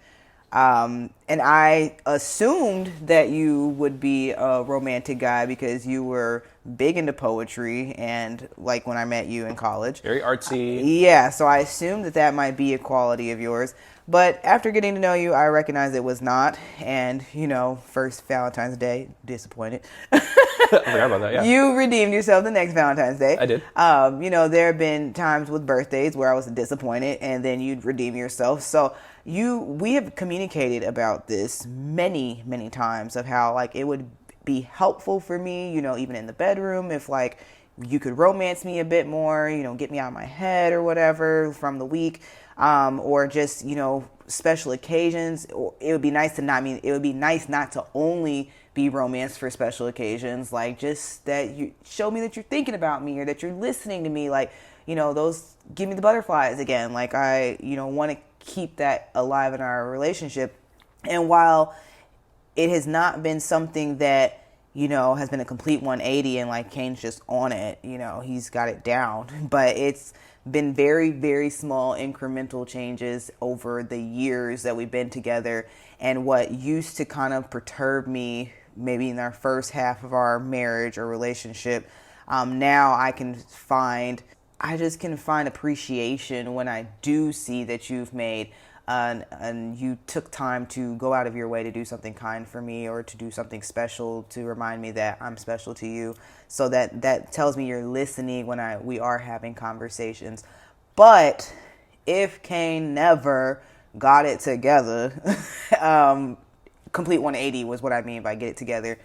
I assumed that you would be a romantic guy because you were big into poetry, and like when I met you in college. Very artsy. Yeah, so I assumed that might be a quality of yours. But after getting to know you, I recognized it was not. And, first Valentine's Day, disappointed. I forgot about that, yeah. You redeemed yourself the next Valentine's Day. I did. There have been times with birthdays where I was disappointed, and then you'd redeem yourself. So we have communicated about this many, many times of how, like, it would be helpful for me, even in the bedroom, if, like, you could romance me a bit more, get me out of my head or whatever from the week. Or just, special occasions. It would be nice not to only be romance for special occasions, like just that you show me that you're thinking about me or that you're listening to me, like, those give me the butterflies again. Like, I, want to keep that alive in our relationship. And while it has not been something that, has been a complete 180 and like Kane's just on it, he's got it down, but it's been very, very small incremental changes over the years that we've been together. And what used to kind of perturb me maybe in our first half of our marriage or relationship, now I can find appreciation when I do see that you've made and you took time to go out of your way to do something kind for me or to do something special to remind me that I'm special to you. So that tells me you're listening when we are having conversations. But if Kane never got it together, complete 180 was what I mean by get it together,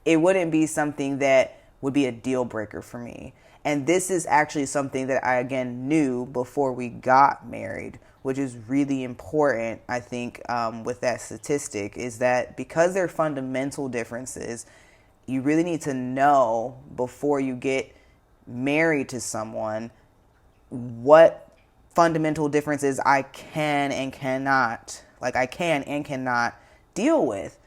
it wouldn't be something that would be a deal breaker for me. And this is actually something that I, again, knew before we got married, which is really important, I think, with that statistic, is that because there are fundamental differences, you really need to know before you get married to someone what fundamental differences I can and cannot deal with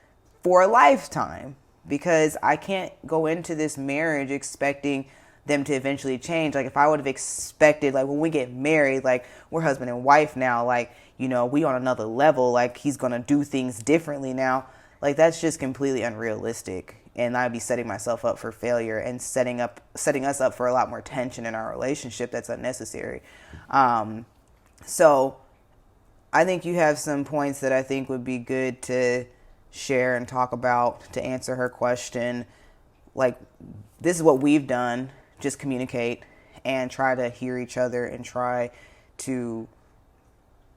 for a lifetime. Because I can't go into this marriage expecting them to eventually change. Like, if I would have expected, like, when we get married, like, we're husband and wife now, like, we on another level, like, he's gonna do things differently now. Like, that's just completely unrealistic. And I'd be setting myself up for failure and setting us up for a lot more tension in our relationship that's unnecessary. So I think you have some points that I think would be good to share and talk about to answer her question. Like, this is what we've done. Just communicate and try to hear each other and try to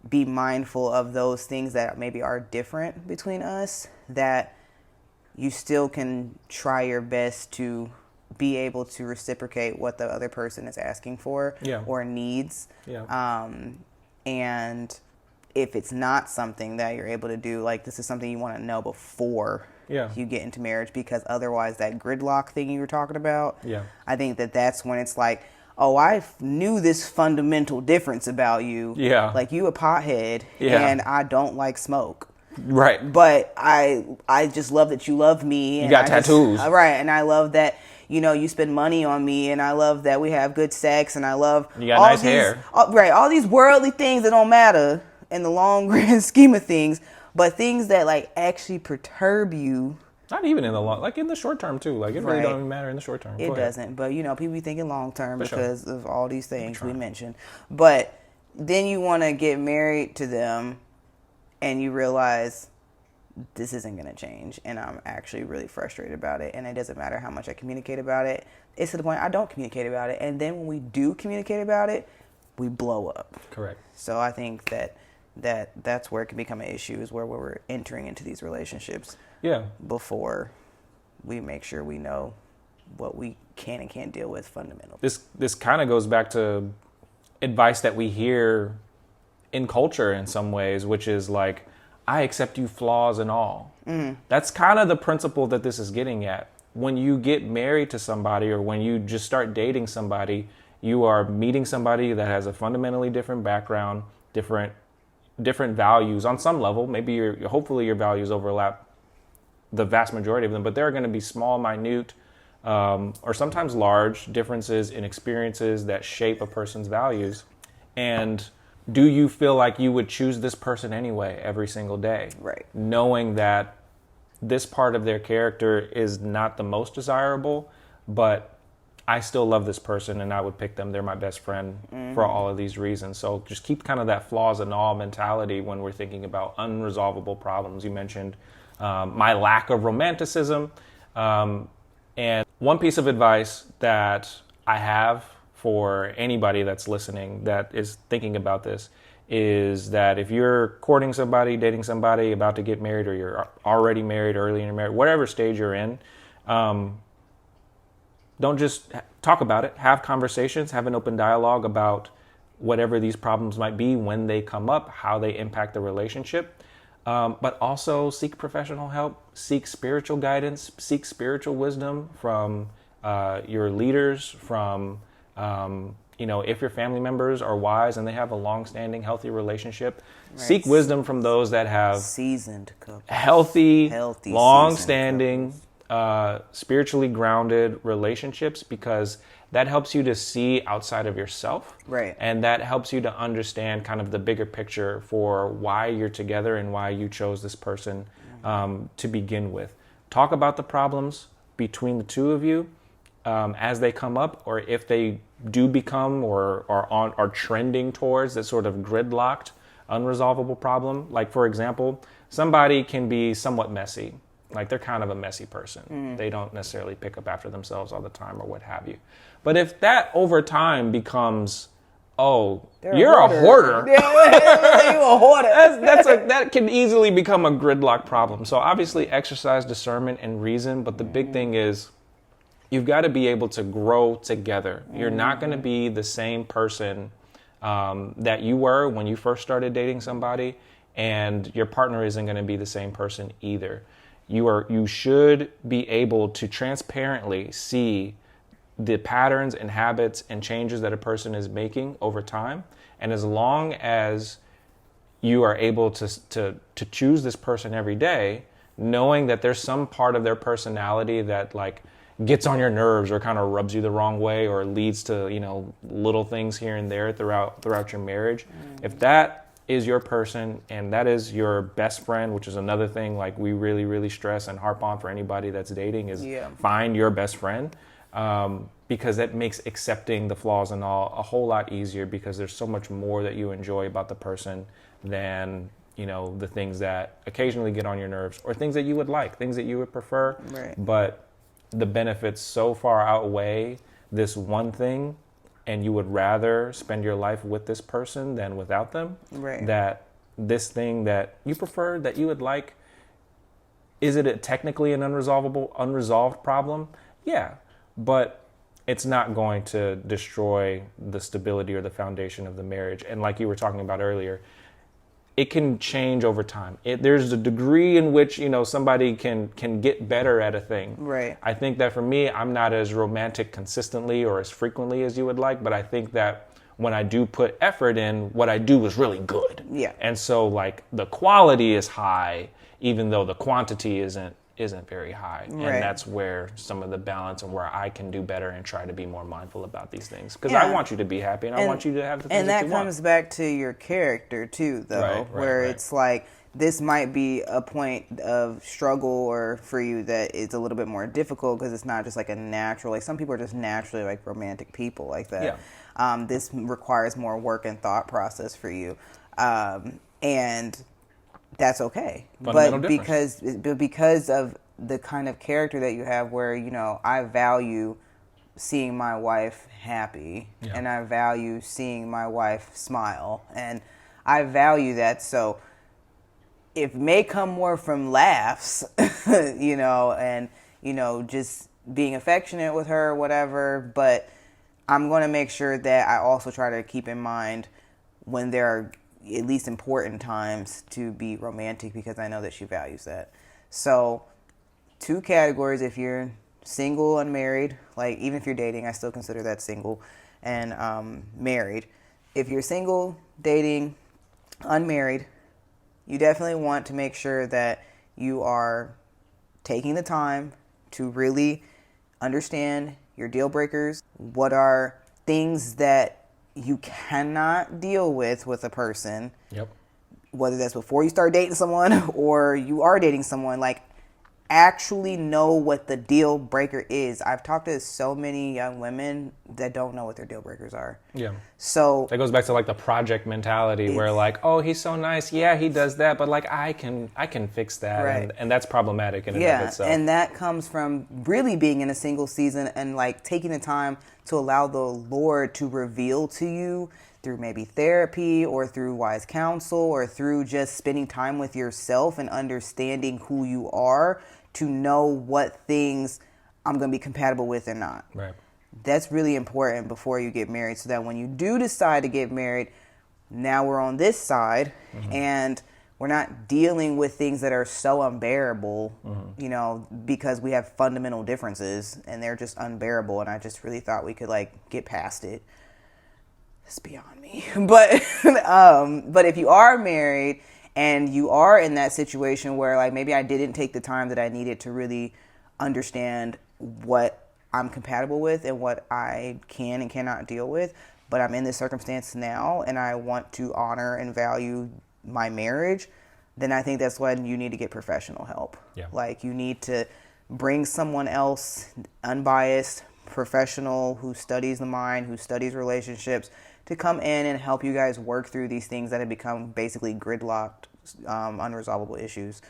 be mindful of those things that maybe are different between us, that you still can try your best to be able to reciprocate what the other person is asking for or needs. And if it's not something that you're able to do, like, this is something you want to know before you get into marriage, because otherwise that gridlock thing you were talking about, I think that's when it's like, oh, I knew this fundamental difference about you. Like, you a pothead and I don't like smoke. Right. But I just love that you love me. You got tattoos. Right. And I love that, you spend money on me, and I love that we have good sex, and I love you got nice hair. All these worldly things that don't matter in the long grand scheme of things, but things that, like, actually perturb you. Not even in the long, like, in the short term too. Like, it really don't even matter in the short term. It doesn't. But, people be thinking long term because of all these things we mentioned. But then you want to get married to them, and you realize this isn't going to change, and I'm actually really frustrated about it, and it doesn't matter how much I communicate about it. It's to the point I don't communicate about it, and then when we do communicate about it, we blow up. Correct. So I think that's where it can become an issue, is where we're entering into these relationships before we make sure we know what we can and can't deal with fundamentally. This kind of goes back to advice that we hear in culture in some ways, which is like, I accept you flaws and all. That's kind of the principle that this is getting at. When you get married to somebody, or when you just start dating somebody, you are meeting somebody that has a fundamentally different background, different values on some level. Maybe hopefully your values overlap the vast majority of them, but there are going to be small, minute, or sometimes large differences in experiences that shape a person's values. And do you feel like you would choose this person anyway every single day? Right. Knowing that this part of their character is not the most desirable, but I still love this person and I would pick them. They're my best friend for all of these reasons. So just keep kind of that flaws and all mentality when we're thinking about unresolvable problems. You mentioned my lack of romanticism. And one piece of advice that I have for anybody that's listening that is thinking about this is that if you're courting somebody, dating somebody, about to get married, or you're already married, early in your marriage, whatever stage you're in, don't just talk about it. Have conversations, have an open dialogue about whatever these problems might be when they come up, how they impact the relationship. But also seek professional help, seek spiritual guidance, seek spiritual wisdom from your leaders, from if your family members are wise and they have a long-standing, healthy relationship, seek wisdom from those that have seasoned couples. healthy long-standing, spiritually grounded relationships, because that helps you to see outside of yourself. Right. And that helps you to understand kind of the bigger picture for why you're together and why you chose this person to begin with. Talk about the problems between the two of you as they come up, or if they do become or are trending towards that sort of gridlocked, unresolvable problem. Like, for example, somebody can be somewhat messy. Like, they're kind of a messy person. They don't necessarily pick up after themselves all the time or what have you. But if that over time becomes, you're a hoarder. You're a hoarder. That can easily become a gridlock problem. So obviously exercise discernment and reason, but the big thing is you've got to be able to grow together. You're not going to be the same person that you were when you first started dating somebody, and your partner isn't going to be the same person either. You should be able to transparently see the patterns and habits and changes that a person is making over time. And as long as you are able to choose this person every day, knowing that there's some part of their personality that like gets on your nerves or kind of rubs you the wrong way or leads to, little things here and there throughout your marriage. If that is your person and that is your best friend, which is another thing like we really, really stress and harp on for anybody that's dating, is find your best friend, because that makes accepting the flaws and all a whole lot easier, because there's so much more that you enjoy about the person than the things that occasionally get on your nerves or things that you would like, things that you would prefer. Right. But the benefits so far outweigh this one thing, and you would rather spend your life with this person than without them. Right. That this thing that you prefer, that you would like, is it technically an unresolved problem? Yeah, but it's not going to destroy the stability or the foundation of the marriage. And like you were talking about earlier, it can change over time. There's a degree in which somebody can get better at a thing. Right. I think that for me, I'm not as romantic consistently or as frequently as you would like, but I think that when I do put effort in, what I do is really good. Yeah. And so like the quality is high, even though the quantity isn't very high. Right. And that's where some of the balance and where I can do better and try to be more mindful about these things. Because I want you to be happy and I want you to have the things that you want. And that comes back to your character too, though, right, where right. it's like this might be a point of struggle or for you that it's a little bit more difficult because it's not just like a natural, like some people are just naturally like romantic people like that. Yeah. This requires more work and thought process for you. And that's okay. But because of the kind of character that you have where, I value seeing my wife happy and I value seeing my wife smile and I value that. So it may come more from laughs, and, just being affectionate with her or whatever, but I'm going to make sure that I also try to keep in mind when there are at least important times to be romantic, because I know that she values that. So 2 categories: if you're single, unmarried, like even if you're dating, I still consider that single, and married. If you're single, dating, unmarried, you definitely want to make sure that you are taking the time to really understand your deal breakers. What are things that you cannot deal with a person? Yep. Whether that's before you start dating someone or you are dating someone, like actually know what the deal breaker is. I've talked to so many young women that don't know what their deal breakers are. Yeah. So that goes back to like the project mentality where like, oh, he's so nice. Yeah, he does that. But like, I can fix that. Right. And that's problematic in and of itself. And that comes from really being in a single season and like taking the time to allow the Lord to reveal to you through maybe therapy or through wise counsel or through just spending time with yourself and understanding who you are, to know what things I'm going to be compatible with and not. Right. That's really important before you get married, so that when you do decide to get married, now we're on this side and we're not dealing with things that are so unbearable, you know, because we have fundamental differences and they're just unbearable. And I just really thought we could like get past it. It's beyond me. But if you are married and you are in that situation where like maybe I didn't take the time that I needed to really understand what I'm compatible with and what I can and cannot deal with, but I'm in this circumstance now and I want to honor and value my marriage, then I think that's when you need to get professional help. Yeah. Like you need to bring someone else, unbiased, professional, who studies the mind, who studies relationships, to come in and help you guys work through these things that have become basically gridlocked, unresolvable issues.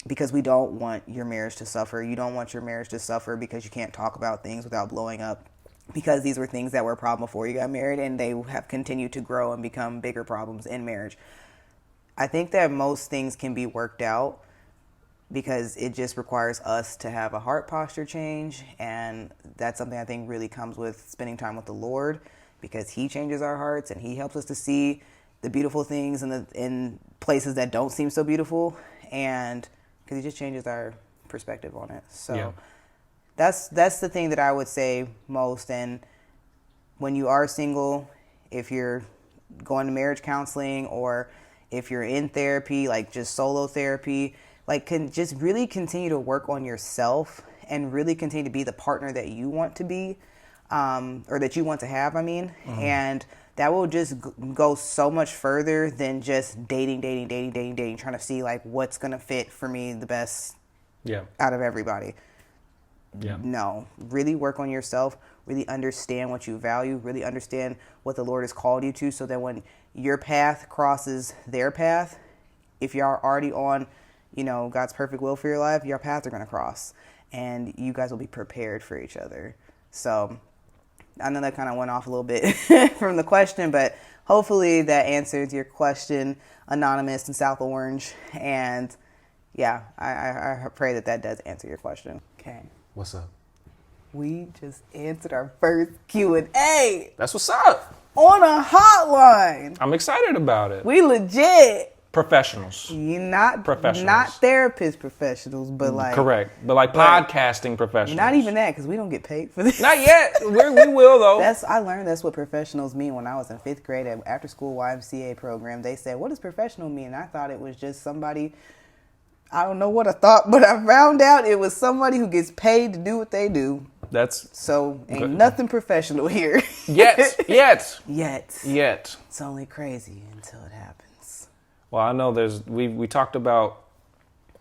Because we don't want your marriage to suffer. You don't want your marriage to suffer because you can't talk about things without blowing up. Because these were things that were a problem before you got married, and they have continued to grow and become bigger problems in marriage. I think that most things can be worked out because it just requires us to have a heart posture change. And that's something I think really comes with spending time with the Lord, because he changes our hearts and he helps us to see the beautiful things in places that don't seem so beautiful, and because he just changes our perspective on it. So that's the thing that I would say most. And when you are single, if you're going to marriage counseling or if you're in therapy, like just solo therapy, like can just really continue to work on yourself and really continue to be the partner that you want to be, or that you want to have, and that will just go so much further than just dating, trying to see like what's going to fit for me the best out of everybody. Yeah. No, really work on yourself, really understand what you value, really understand what the Lord has called you to, so that when your path crosses their path, if you are already on, God's perfect will for your life, your paths are going to cross and you guys will be prepared for each other. So I know that kind of went off a little bit from the question, but hopefully that answers your question, Anonymous in South Orange. And yeah, I pray that does answer your question. Okay. What's up? We just answered our first Q&A. That's what's up. On a hotline. I'm excited about it. We legit. Professionals. You're not professionals. Not therapist professionals, but like. Correct. But like podcasting professionals. Not even that, because we don't get paid for this. Not yet. We will, though. I learned that's what professionals mean when I was in 5th grade at after school YMCA program. They said, what does professional mean? And I thought it was just somebody, I don't know what I thought, but I found out it was somebody who gets paid to do what they do. So ain't nothing professional here. Yet. It's only crazy until it happens. Well, I know we talked about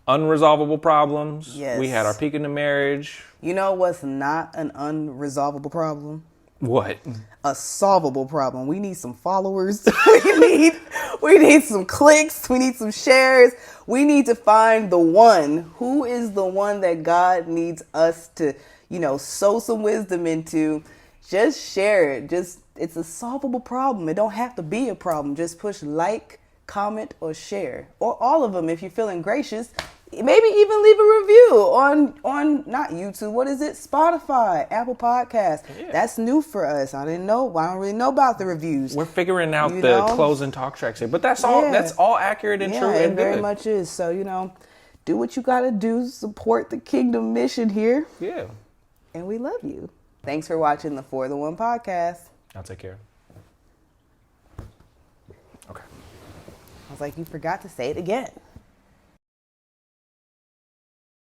unresolvable problems. Yes. We had our peak in the marriage. You know what's not an unresolvable problem? What? A solvable problem. We need some followers. we need some clicks. We need some shares. We need to find the one. Who is the one that God needs us to, sow some wisdom into? Just share it. It's a solvable problem. It don't have to be a problem. Just push like, comment, or share, or all of them if you're feeling gracious. maybe even leave a review on not YouTube. What is it? Spotify, Apple Podcasts. Yeah. That's new for us. I don't really know about the reviews. We're figuring out You the know? closing talk tracks here, but that's all. Yeah. That's all accurate and true it and very good. much is. So, do what you got to do. Support the kingdom mission here. Yeah. And we love you. Thanks for watching the For the One podcast. I'll take care. Okay. I was like, you forgot to say it again.